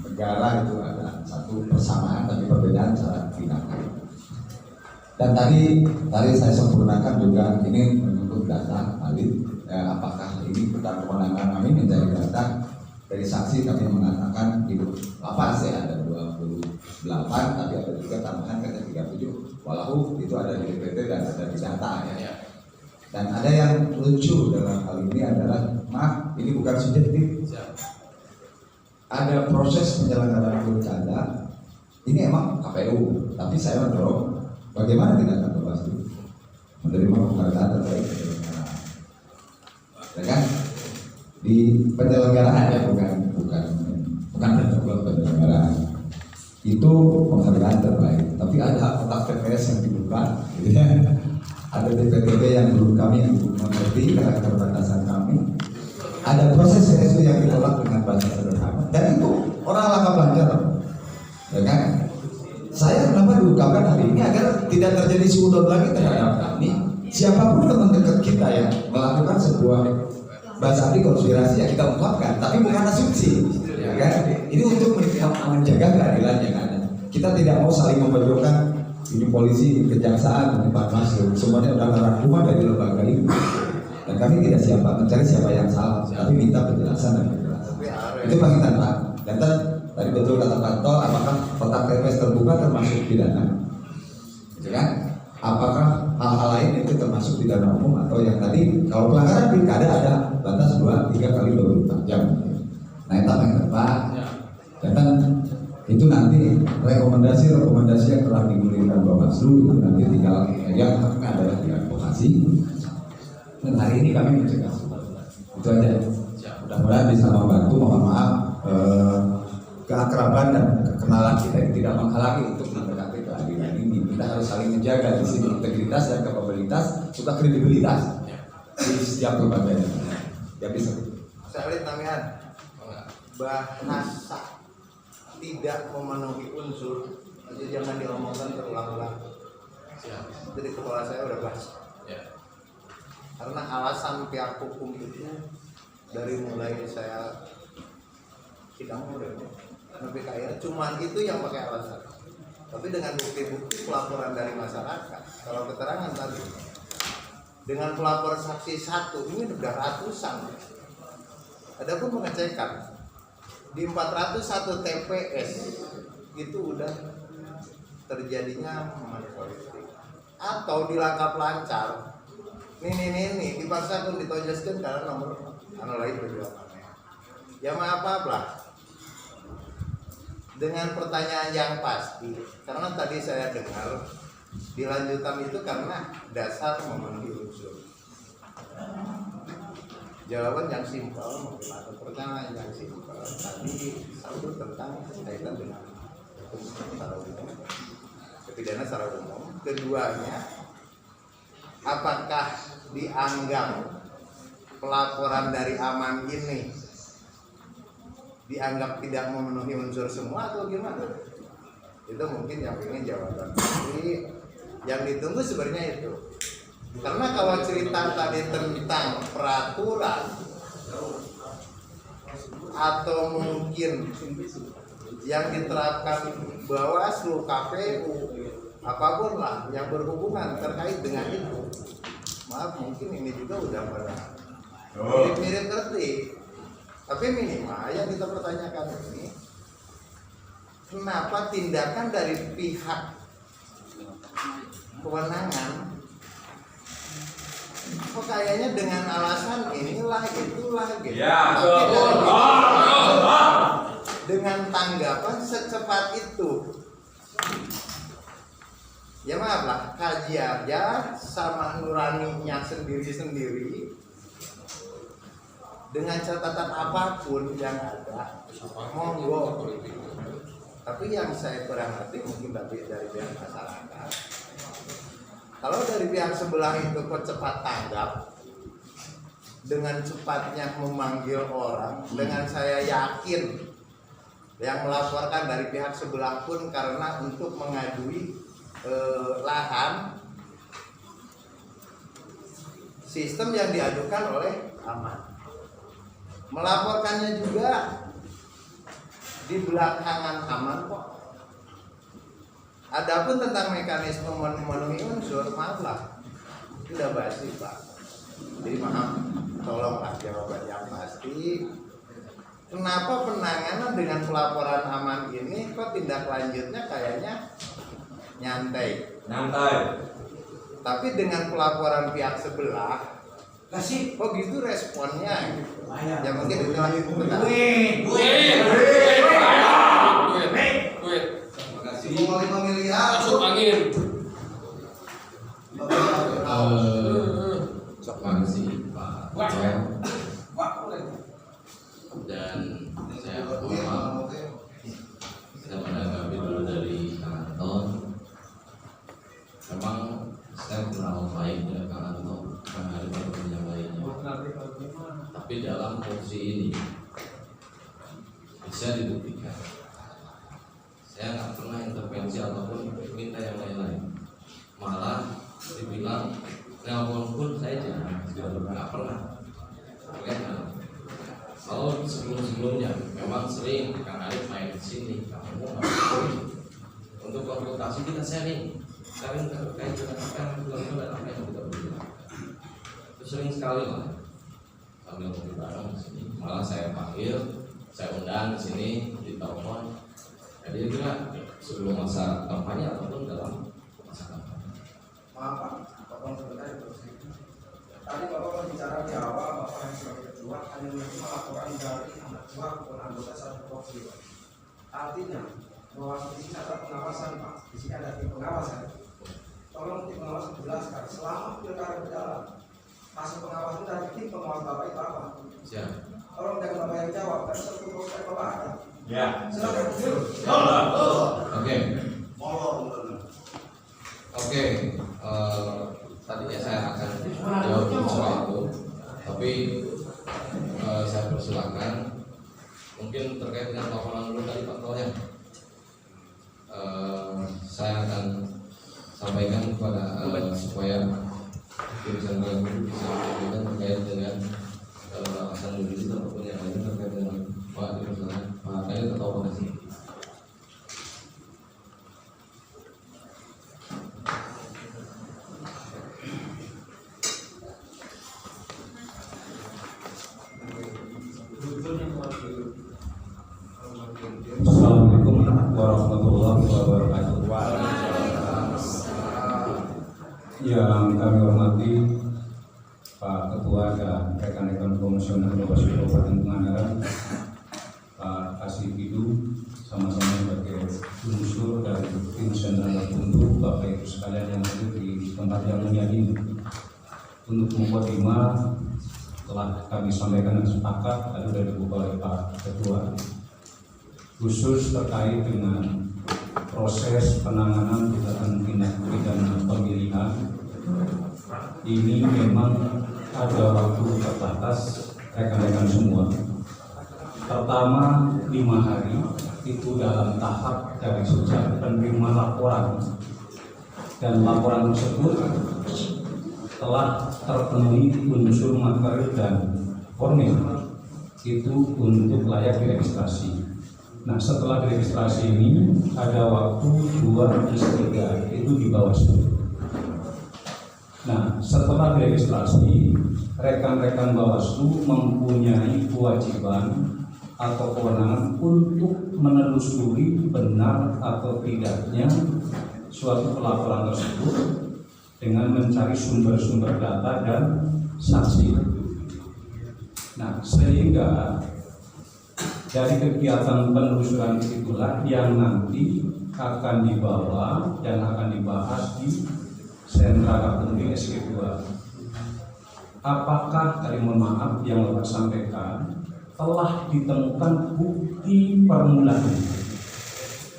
negara itu ada satu persamaan tapi perbedaan cara tindakan. Dan tadi saya sempurnakan juga ini menurut data valid apakah ini bukan kewenangan kami mencari data dari saksi kami mengatakan di apa sih ada 28 tapi ada juga tambahan kata 37 walau itu ada di DPT dan ada di data ya. Dan ada yang lucu dalam hal ini adalah, maaf, ini bukan subjektif. Ada proses penyelenggaraan pilkada, ini emang KPU, tapi saya mendorong bagaimana tindakan Bawaslu menerima penghargaan terbaik penyelenggaraan. Ya kan? Di penyelenggaraan ya bukan penyelenggaraan. Itu penghargaan terbaik, tapi ada kotak TPS yang dibuka, gitu ya. Ada DPTB yang belum kami mengerti karena keterbatasan kami. Ada proses PSU yang ditolak dengan bahasa sederhana. Dan itu orang langkah belajar, ya kan? Saya kenapa diungkapkan hari ini agar tidak terjadi sudut lagi terhadap kami. Siapapun teman dekat kita yang melakukan sebuah bahasa konspirasi yang kita ungkapkan, tapi bukan asumsi, ya kan? Ini untuk menjaga keadilan yang ada. Kita tidak mau saling memojokkan. Ini polisi, kejaksaan, Panwaslu, semuanya udah rangkuman dari lembaga itu. Dan kami tidak mencari siapa yang salah, tapi minta penjelasan dan penjelasan. Itu panggilan Pak. Dan tadi betul kata Pak Tol, apakah kotak TPS terbuka termasuk pidana? Ya kan? Apakah hal-hal lain itu termasuk pidana umum atau yang tadi kalau pelanggaran pilkada ada batas 2-3 kali 24 jam. Nah itu apa Pak? Dan itu nanti rekomendasi yang telah digulirkan Bawaslu itu nanti tinggal yang adalah di advokasi. Dan hari ini kami mencegah itu aja. Mudah-mudahan bisa membantu. Mohon maaf keakraban dan kekenalan kita ini tidak menghalangi untuk mendekati keadilan ini. Kita harus saling menjaga di sini integritas dan kapabilitas serta kredibilitas di setiap lembaga. Ya bisa. Saya lihat tambahan bahasa tidak memenuhi unsur itu jangan diomongkan terulang-ulang. Jadi kepala saya udah bahas. Karena alasan pihak hukum itu dari mulai saya sidang murid sampai kaya cuma itu yang pakai alasan. Tapi dengan bukti-bukti pelaporan dari masyarakat, kalau keterangan tadi dengan pelapor saksi satu ini sudah ratusan. Adapun pengecekan di 401 TPS itu udah terjadinya money politik atau dilangkap lancar. Nih dipaksakan ditojaskan karena nomor lain perjuangannya. Ya maaf lah. Dengan pertanyaan yang pasti, karena tadi saya dengar di lanjutan itu karena dasar memenuhi unsur. Jawaban yang simpel mungkin atau pertanyaan yang simpel tadi satu tentang kaitan dengan hukum secara umum, kepidana secara umum. Keduanya, apakah dianggap pelaporan dari Aman ini dianggap tidak memenuhi unsur semua atau gimana? Itu mungkin yang ingin jawaban. Jadi yang ditunggu sebenarnya itu. Karena kalau cerita tadi tentang peraturan atau mungkin yang diterapkan Bawaslu, KPU, apapun lah yang berhubungan terkait dengan itu, maaf mungkin ini juga udah pada mirip-mirip ngerti. Tapi minimal yang kita pertanyakan ini, kenapa tindakan dari pihak kewenangan kok kayaknya dengan alasan inilah itulah gitu. Ya, Dengan tanggapan secepat itu. Ya maaf lah, kaji aja sama nuraninya sendiri-sendiri. Dengan catatan apapun yang ada, monggo. Tapi yang saya kurang ngerti mungkin dari pihak masyarakat. Kalau dari pihak sebelah itu kok cepat tanggap, dengan cepatnya memanggil orang, dengan saya yakin yang melaporkan dari pihak sebelah pun karena untuk mengadui lahan, sistem yang diadukan oleh Aman. Melaporkannya juga di belakangan Aman kok. Adapun tentang mekanisme memenuhi unsur, maaf lah, itu udah basi Pak. Jadi maaf, tolonglah jawaban yang pasti. Kenapa penanganan dengan pelaporan Aman ini kok tindak lanjutnya kayaknya nyantai? Tapi dengan pelaporan pihak sebelah kasih kok gitu responnya gitu. Ya mungkin itu lagi duit. Terima kasih. 5 miliar Masuk angin. Makasih Pak Joel. Dan saya mohon maaf, saya menanggapi dulu dari Kang Anton. Memang saya kenal baik dengan Kang Anton, Kang Arif dan yang lainnya. Tapi dalam fungsi ini bisa dibuktikan saya nggak pernah intervensi ataupun minta yang lain-lain. Malah dibilang nelpon pun saya nggak pernah. Kalau sebelum-sebelumnya memang sering Kang Arif main di sini, kamu untuk konsultasi kita sharing terkait dengan apa yang kita lakukan dan apa yang kita butuhkan. Itu sering sekali lah. Sambil ngobrol bareng di sini, malah saya panggil, saya undang di sini di telepon. Jadi juga sebelum masa kampanye ataupun dalam masa kampanye. Maaf Pak, Bapak sebentar itu. Tadi Bapak bicara di awal, Bapak yang sebagai ketua hanya menerima laporan dari anak buah maupun anggota satu porsi. Artinya bahwa di sini ada pengawasan Pak, di sini ada tim pengawasan. Tolong tim pengawas menjelaskan selama pilkada berjalan, hasil pengawasan dari tim pengawas Bapak itu apa? Siap. Tolong jangan Bapak yang jawab, karena satu proses Bapak ada. Ya. Silakan. Oke. Oke. Tadinya saya akan jawab soal itu, tapi saya persilakan. Mungkin terkait dengan laporan dulu tadi Pak Tol ya. Saya akan sampaikan kepada supaya bisa Terima kasih. Assalamualaikum warahmatullahi wabarakatuh. Yang kami hormati Pak Ketua dan rekan-rekan Komisioner Bawaslu Kabupaten Pangandaran, Pak Kasipidu, sama-sama sebagai unsur dari tim sentral untuk Bapak Ibu sekalian yang hadir di tempat yang mulia ini. Untuk mukadimah telah kami sampaikan dan sepakat tadi sudah dibuka oleh Pak Ketua, khusus terkait dengan proses penanganan dugaan tindak pidana pemilihan. Ini memang ada waktu terbatas rekan-rekan semua. Pertama 5 hari itu dalam tahap dari sejak penerima laporan, dan laporan tersebut telah terpenuhi unsur material dan formil itu untuk layak diregistrasi. Nah, setelah diregistrasi ini ada waktu 2/3 itu di Bawaslu. Nah, setelah diregistrasi, rekan-rekan Bawaslu mempunyai kewajiban atau kewenangan untuk menelusuri benar atau tidaknya suatu pelaporan tersebut dengan mencari sumber-sumber data dan saksi. Nah, sehingga dari kegiatan penelusuran itulah yang nanti akan dibawa dan akan dibahas di sentra Kapolri SG2. Apakah, tadi mohon maaf yang Bapak sampaikan, telah ditemukan bukti permulaan,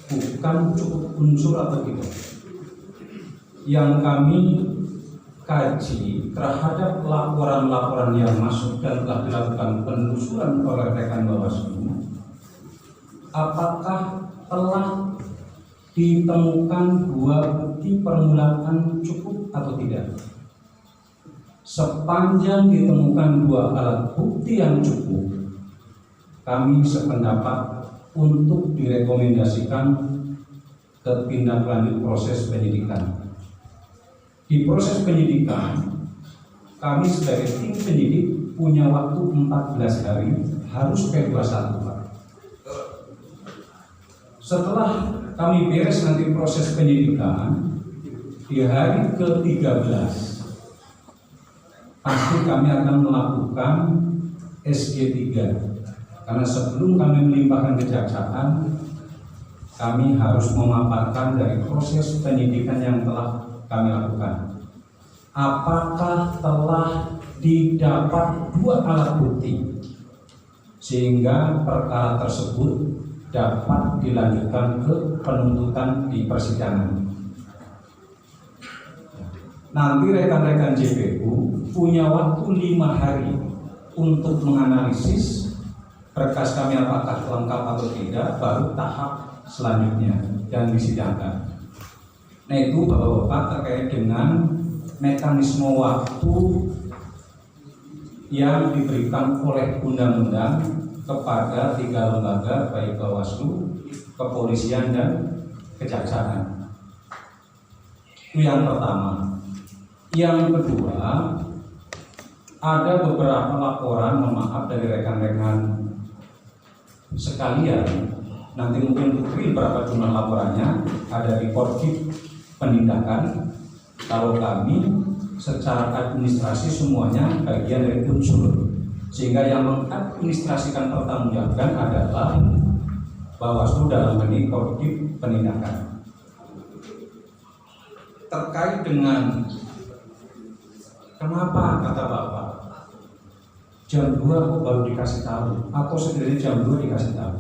bukan cukup unsur atau tidak. Yang kami kaji terhadap laporan-laporan yang masuk dan telah dilakukan penelusuran oleh rekan Bawaslu, apakah telah ditemukan 2 bukti permulaan cukup atau tidak. Sepanjang ditemukan 2 alat bukti yang cukup, kami sependapat untuk direkomendasikan ke tindak lanjut proses penyidikan. Di proses penyidikan, kami sebagai tim penyidik punya waktu 14 hari, harus P21, Pak. Setelah kami beres nanti proses penyidikan, di hari ke-13 pasti kami akan melakukan SG3, karena sebelum kami melimpahkan kejaksaan, kami harus memaparkan dari proses penyidikan yang telah kami lakukan. Apakah telah didapat 2 alat bukti sehingga perkara tersebut dapat dilanjutkan ke penuntutan di persidangan. Nanti rekan-rekan JPU punya waktu 5 hari untuk menganalisis berkas kami apakah lengkap atau tidak, baru tahap selanjutnya dan disidangkan. Nah, itu Bapak-Bapak terkait dengan mekanisme waktu yang diberikan oleh undang-undang kepada 3 lembaga, baik Bawaslu, Kepolisian, dan Kejaksaan. Itu yang pertama. Yang kedua, ada beberapa laporan, mohon maaf, dari rekan-rekan sekalian. Nanti mungkin Putri berapa jumlah laporannya, ada di Korbit penindakan. Kalau kami secara administrasi semuanya bagian dari unsur, sehingga yang mengadministrasikan pertanggungjawaban adalah Bawaslu dalam ini Korbit penindakan. Terkait dengan kenapa kata Bapak jam 2 kok baru dikasih tahu, atau setidaknya jam 2 dikasih tahu.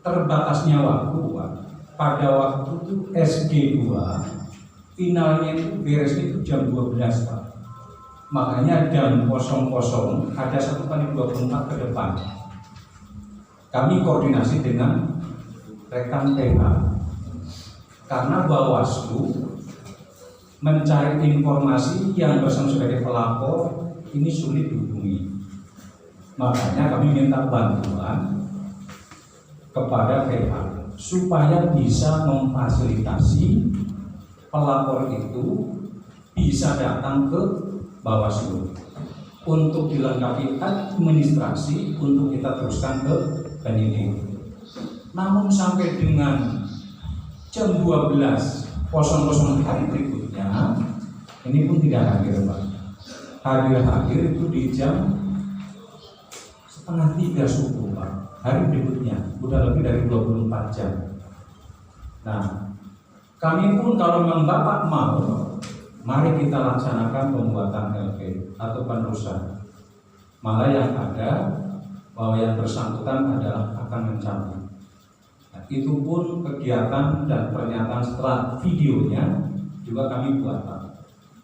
Terbatasnya waktu, Pak. Pada waktu itu SG2 finalnya itu beresnya itu jam 12, Pak. Makanya jam 00 ada 1x24 ke depan. Kami koordinasi dengan rekan PH, karena Bawaslu mencari informasi yang bersama sebagai pelapor ini sulit dihubungi. Makanya kami minta bantuan kepada pihak supaya bisa memfasilitasi pelapor itu bisa datang ke Bawaslu untuk dilengkapi administrasi untuk kita teruskan ke penyidik. Namun sampai dengan jam 12.00 hari berikutnya ini pun tidak hadir, Pak. Hadir itu di jam 2:30 subuh, Pak. Hari berikutnya udah lebih dari 24 jam. Nah, kami pun kalau memang Bapak mau, mari kita laksanakan pembuatan LP atau penerusan. Malah yang ada bahwa yang bersangkutan adalah akan mencabut. Nah, itu pun kegiatan dan pernyataan setelah videonya juga kami buat, Pak.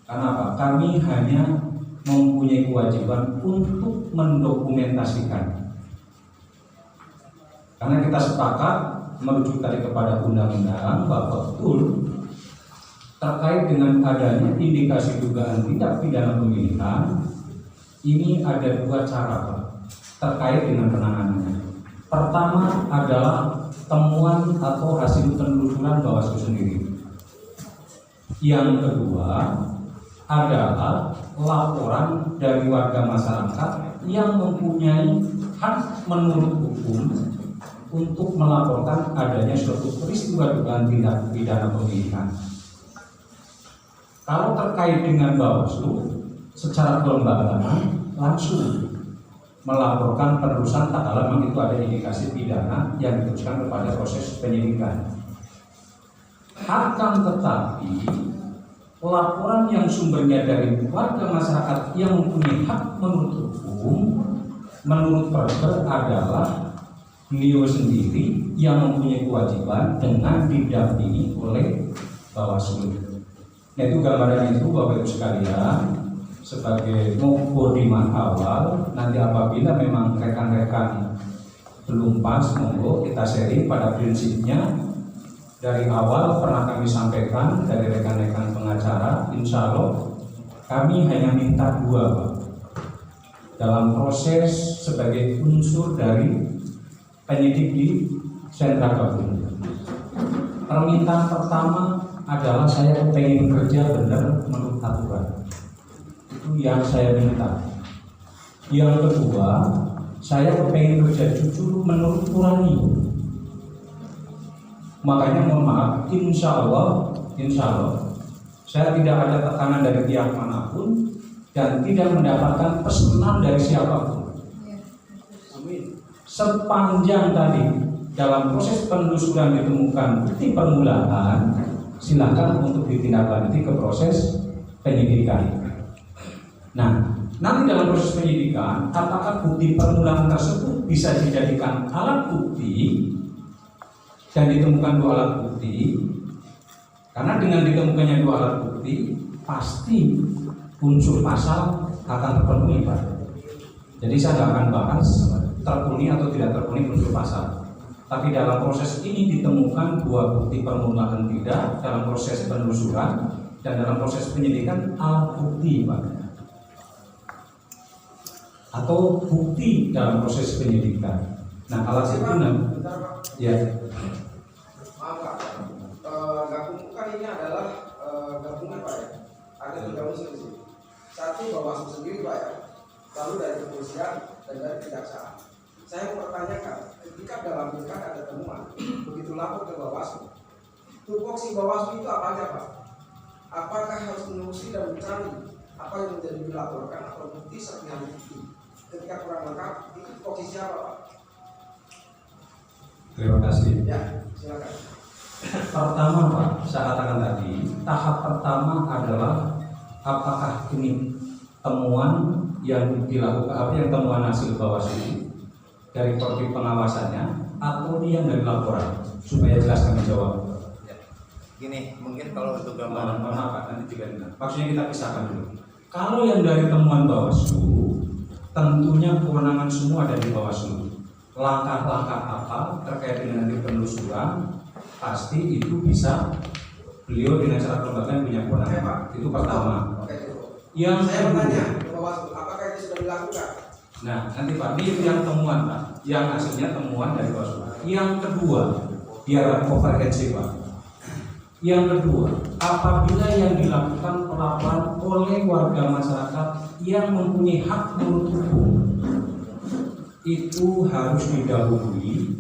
Karena apa? Kami hanya mempunyai kewajiban untuk mendokumentasikan. Karena kita sepakat merujuk tadi kepada undang-undang bahwa betul terkait dengan adanya indikasi dugaan tindak pidana pemilihan, ini ada dua cara, Pak, terkait dengan penanganannya. Pertama adalah temuan atau hasil penelusuran Bawaslu sendiri. Yang kedua adalah laporan dari warga masyarakat yang mempunyai hak menurut hukum untuk melaporkan adanya suatu peristiwa dugaan tindak pidana pemilihan. Kalau terkait dengan Bawaslu secara kelembagaan langsung melaporkan penerusan tak kala memang itu ada indikasi pidana yang diteruskan kepada proses penyidikan. Akan tetapi laporan yang sumbernya dari warga masyarakat yang mempunyai hak menurut hukum, menurut Perker adalah beliau sendiri yang mempunyai kewajiban dengan didampingi oleh Bawaslu. Nah, itu gambaran itu Bapak Ibu sekalian sebagai mukadimah awal. Nanti apabila memang rekan-rekan belum pas, monggo kita sharing pada prinsipnya. Dari awal pernah kami sampaikan dari rekan-rekan pengacara, insya Allah kami hanya minta dua, Pak, dalam proses sebagai unsur dari penyidik di sentra gabungan. Permintaan pertama adalah saya pengen kerja benar menurut aturan. Itu yang saya minta. Yang kedua, saya pengen kerja jujur menurut nurani. Makanya mohon maaf, insya Allah saya tidak ada tekanan dari pihak manapun dan tidak mendapatkan pesanan dari siapapun. Amin. Sepanjang tadi dalam proses penelusuran ditemukan bukti permulaan, silakan untuk ditindaklanjuti ke proses penyidikan. Nah, nanti dalam proses penyidikan, apakah bukti permulaan tersebut bisa dijadikan alat bukti dan ditemukan dua alat bukti? Karena dengan ditemukannya dua alat bukti, pasti unsur pasal akan terpenuhi, Pak. Jadi saya tidak akan bahas terpenuhi atau tidak terpenuhi unsur pasal. Tapi dalam proses ini ditemukan dua bukti permulaan tidak dalam proses penelusuran dan dalam proses penyidikan alat bukti, Pak, atau bukti dalam proses penyidikan. Nah, alat bukti ya. Maaf, Pak. Gabungan kan ini adalah gabungan, Pak, ya. Ada tiga unsur di sini. Satu Bawaslu sendiri, Pak, ya. Lalu dari kepolisian dan dari kejaksaan. Saya mau pertanyakan, ketika dalam pilkada ada temuan, begitu lapor ke Bawaslu, tupoksi Bawaslu itu apa aja, Pak? Apakah harus menelusuri dan mencari apa yang menjadi dilaporkan atau bukti serta bukti? Ketika kurang lengkap, itu tupoksi siapa, Pak? Terima kasih. Ya, silakan. Pertama, Pak, saya katakan tadi, tahap pertama adalah apakah ini temuan yang dilakukan, apa yang temuan hasil Bawaslu dari korpi pengawasannya atau ini yang dari laporan, supaya jelas kami jawab. Gini, mungkin kalau untuk gambaran nanti juga dengar. Maksudnya kita pisahkan dulu. Kalau yang dari temuan Bawaslu, tentunya kewenangan semua dari Bawaslu. Langkah-langkah apa terkait dengan nanti penelusuran, pasti itu bisa beliau dengan cara kelembagaan punya kewenangan, Pak. Itu pertama. Yang saya bertanya ke Bawaslu, apakah itu sudah dilakukan? Nah, nanti Pak, ini yang temuan, Pak. yang hasilnya temuan dari Bawaslu. Yang kedua, biar komprehensif Pak. Yang kedua, apabila yang dilakukan pelaporan oleh warga masyarakat yang mempunyai hak menurut hukum, itu harus didahului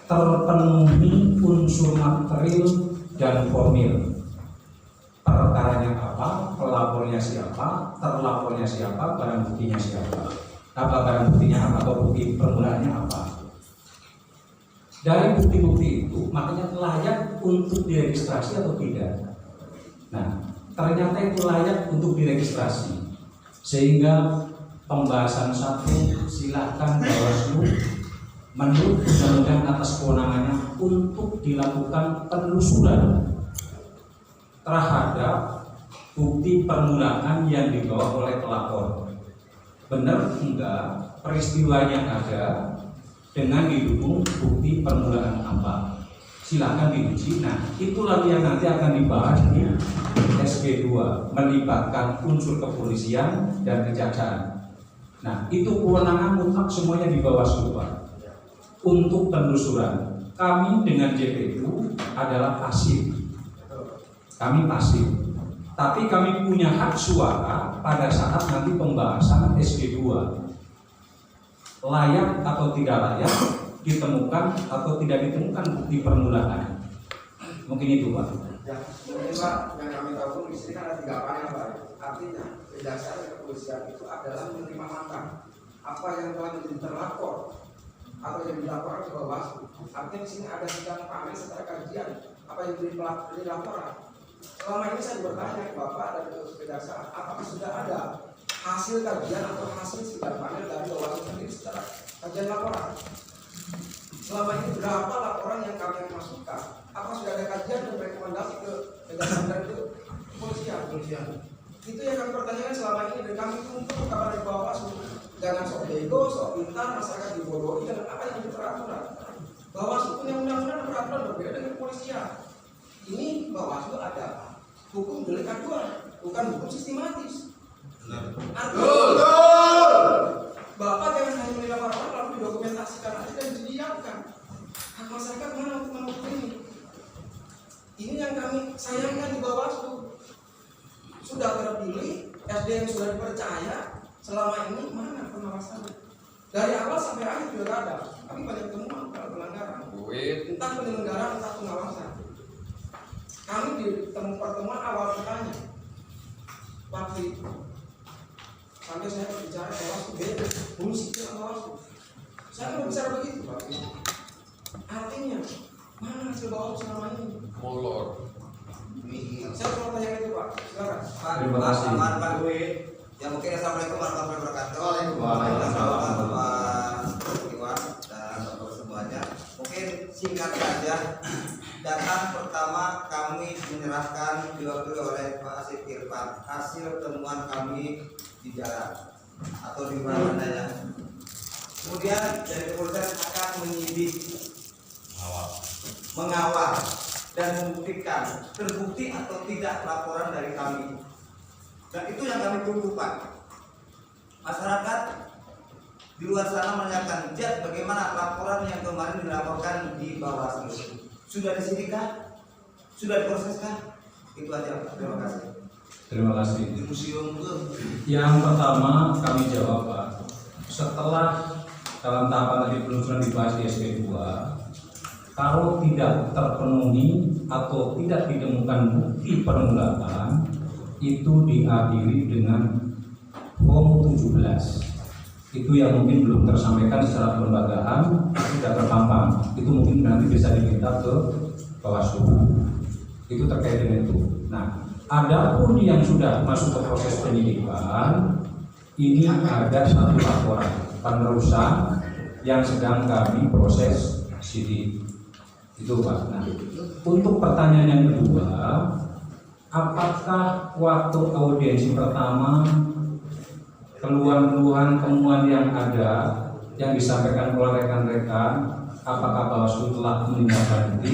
terpenuhi unsur material dan formil. Perkaranya apa, pelapornya siapa, terlapornya siapa, barang buktinya siapa, barang buktinya apa, atau bukti permulaannya apa. Dari bukti-bukti itu makanya layak untuk diregistrasi atau tidak. Nah, ternyata itu layak untuk diregistrasi, sehingga pembahasan satu silakan Bawaslu menurut undang-undang atas kewenangannya untuk dilakukan penelusuran terhadap bukti permulaan yang dibawa oleh pelapor. Benar enggak peristiwanya ada dengan didukung bukti permulaan apa? Silakan diuji. Nah, itulah yang nanti akan dibahas di SP2, melibatkan unsur kepolisian dan kejaksaan. Nah, itu kewenangan mutlak semuanya di Bawaslu, Pak. Untuk penelusuran, kami dengan JPU adalah pasif. Kami pasif, tapi kami punya hak suara pada saat nanti pembahasan SP2. Layak atau tidak layak, ditemukan atau tidak ditemukan bukti permulaan. Mungkin itu Pak. Ya, mungkin Pak, yang kami tahu di sini kan ada 3 panel Pak. Artinya, berdasarkan kepolisian itu adalah menerima mantan apa yang telah menjadi terlapor atau yang dilaporkan ke Bawaslu. Artinya di sini ada sidang panel secara kajian apa yang menjadi laporan. Selama ini saya bertanya ke Bapak dan ke Kejaksaan, apakah sudah ada hasil kajian atau hasil sidang panel dari Bawaslu sendiri secara kajian laporan? Selama ini berapa laporan yang kami masukkan? Apakah sudah ada kajian dan rekomendasi ke Kejaksaan dan ke kepolisian? Itu yang kami pertanyakan selama ini, dan kami tuntut kepada Bawaslu jangan sok bego, sok pintar, masyarakat dibodohi dengan apa yang menjadi peraturan. Bawaslu punya undang-undang dan peraturan berbeda dengan kepolisian. Ini Bawaslu ada hukum delik aduan, bukan hukum sistematis. Artinya, Bapak jangan hanya menilai laporan lalu didokumentasikan aja dan didiamkan. Hak masyarakat mana untuk menuntut ini? Ini yang kami sayangkan di Bawaslu. Sudah terpilih, SDM sudah dipercaya, selama ini mana pengawasannya? Dari awal sampai akhir juga ada. Kami banyak temuan pelanggaran. Entah penyelenggara, entah pengawasan. Kami di pertemuan awal bertanya, waktu itu sampai saya berbicara Bawaslu beda, bullshit dengan Bawaslu. Saya mau bicara begitu Pak. Artinya mana hasil Bawaslu selama ini? Molor. Saya mau tanya itu Pak. Silakan. Terima kasih. Pak Dwi. Ya mungkin assalamualaikum warahmatullahi wabarakatuh. Waalaikumsalam. Pak Iwan dan Bapak semuanya. Mungkin singkat saja. Data pertama kami menyerahkan diwakili oleh Pak Asif Irfan hasil temuan kami di jalan atau di mana ya. Kemudian dari kepolisian akan menyidik, mengawal dan membuktikan terbukti atau tidak laporan dari kami. Dan itu yang kami tunggu Pak. Masyarakat di luar sana menanyakan, Jad, bagaimana laporan yang kemarin dilaporkan di Bawaslu? Sudah disidikkan? Sudah diproseskan? Itu aja Pak. Terima kasih. Terima kasih. Di museum tuh. Yang pertama kami jawab Pak, setelah dalam tahapan tadi penelusuran dibahas di SP2, kalau tidak terpenuhi atau tidak ditemukan bukti permulaan, itu diakhiri dengan Form 17. Itu yang mungkin belum tersampaikan secara kelembagaan, tidak terpampang. Itu mungkin nanti bisa diminta ke Bawaslu. Itu terkait dengan itu. Nah, adapun yang sudah masuk ke proses penyidikan, ini ada satu laporan penerusan yang sedang kami proses sidik. Itu Pak. Nah, untuk pertanyaan yang kedua, apakah waktu audiensi pertama keluhan-keluhan temuan yang ada yang disampaikan oleh rekan-rekan, apakah Bawaslu telah menindaklanjuti?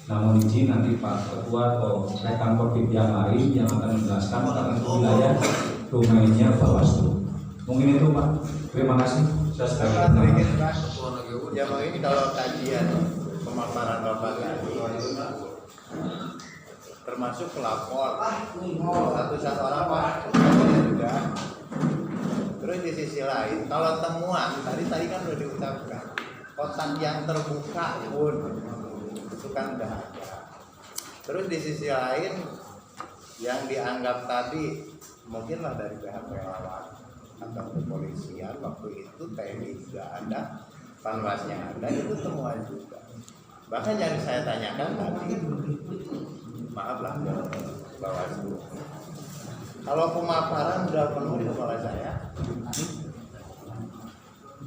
Namun izin nanti Pak Ketua atau rekan Korbit yang lain yang akan menjelaskan karena itu wilayah domainnya Bawaslu. Mungkin itu Pak. Terima kasih. sedikit Pak. Ya mau ini kalau kajian pemaparan Bapak tadi termasuk pelapor satu orang Pak juga. Terus di sisi lain kalau temuan tadi kan sudah diucapkan kotak yang terbuka pun itu kan udah ada. Terus di sisi lain yang dianggap tadi mungkinlah dari pihak relawan atau kepolisian waktu itu TNI juga ada, Panwasnya ada, itu temuan juga. Bahkan yang saya tanyakan tadi, maaflah Bawaslu, kalau pemaparan udah penuh di kepala saya,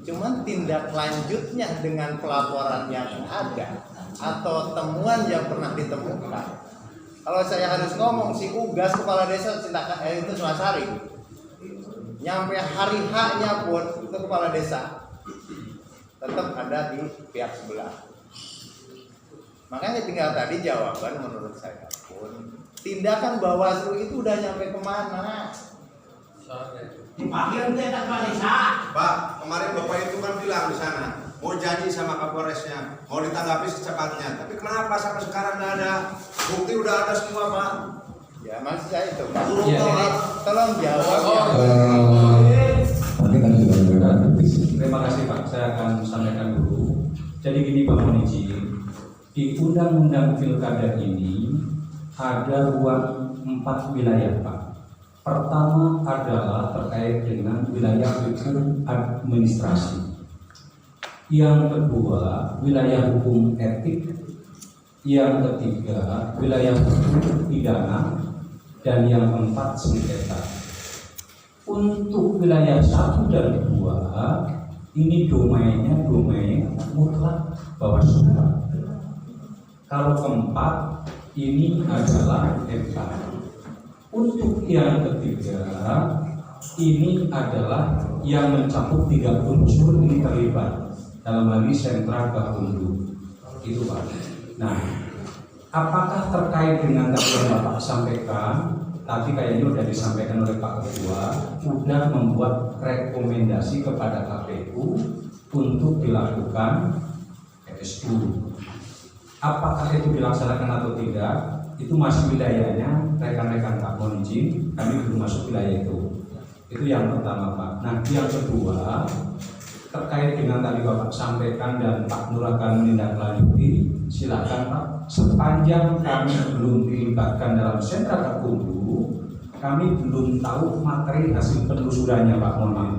cuman tindak lanjutnya dengan pelaporan yang ada atau temuan yang pernah ditemukan. Kalau saya harus ngomong si Ugas kepala desa itu Selasari, nyampe hari H-nya pun itu kepala desa tetap ada di pihak sebelah. Makanya tinggal tadi jawaban menurut saya pun tindakan Bawaslu itu udah nyampe kemana? Dipanggil ke kepala desa. Pak, kemarin Bapak itu kan bilang di sana mau janji sama Kapolresnya, mau ditanggapi secepatnya. Tapi kenapa sampai sekarang nggak ada? Bukti udah ada semua Pak. Ya maksud saya itu Pak. Ya. Jadi tolong jawab. Mungkin tadi sudah memberikan bukti. Terima kasih Pak, saya akan sampaikan dulu. Jadi gini Pak Moniji, di Undang-Undang Pilkada ini ada ruang 4 wilayah Pak. Pertama adalah terkait dengan wilayah hukum administrasi. Yang kedua, wilayah hukum etik. Yang ketiga, wilayah hukum pidana. Dan yang keempat, sengketa. Untuk wilayah 1 dan 2, ini domainnya domain mutlak Bawaslu. Kalau keempat, ini adalah MK. Untuk yang ketiga, ini adalah yang mencakup 3 unsur ini terlibat dalam hal ini sentra Gakumdu. Itu Pak. Nah, apakah terkait dengan tadi yang Bapak sampaikan? Tadi kayaknya sudah disampaikan oleh Pak Ketua, sudah membuat rekomendasi kepada KPU untuk dilakukan PSU. Apakah itu dilaksanakan atau tidak? Itu masih wilayahnya rekan-rekan Pak Moniji, kami belum masuk wilayah itu. Itu yang pertama Pak. Nah, yang kedua terkait dengan tadi Bapak sampaikan dan Pak Nur akan menindaklanjuti, silakan Pak. Sepanjang kami belum dilibatkan dalam sentra Gakumdu, kami belum tahu materi hasil penelusurannya Pak. Mohon maaf.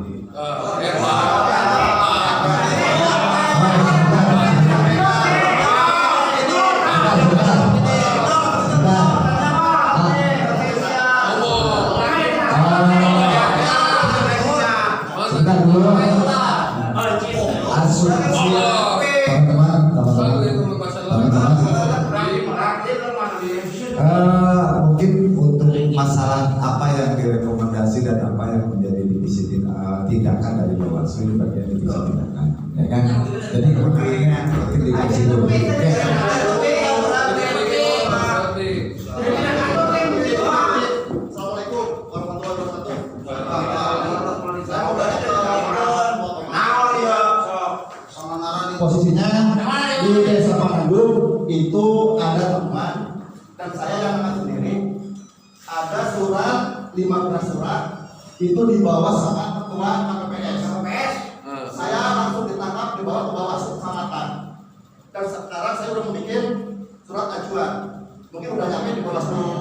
Mungkin untuk masalah apa yang direkomendasi dan apa yang menjadi divisi tindakan dari Bawaslu ini bagian divisi tindakan, ya kan? Jadi kemudiannya mungkin dikasih dulu. Assalamualaikum warahmatullahi wabarakatuh. Posisinya di Desa Pangandu itu ada teman dan saya yang akan sendiri. Ada surat 15 surat itu dibawa sama ketua KPPS. Saya langsung ditangkap dibawa ke Bawaslu Kecamatan. Dan sekarang saya udah membuat surat ajuan. Mungkin udah nyampe di Bawaslu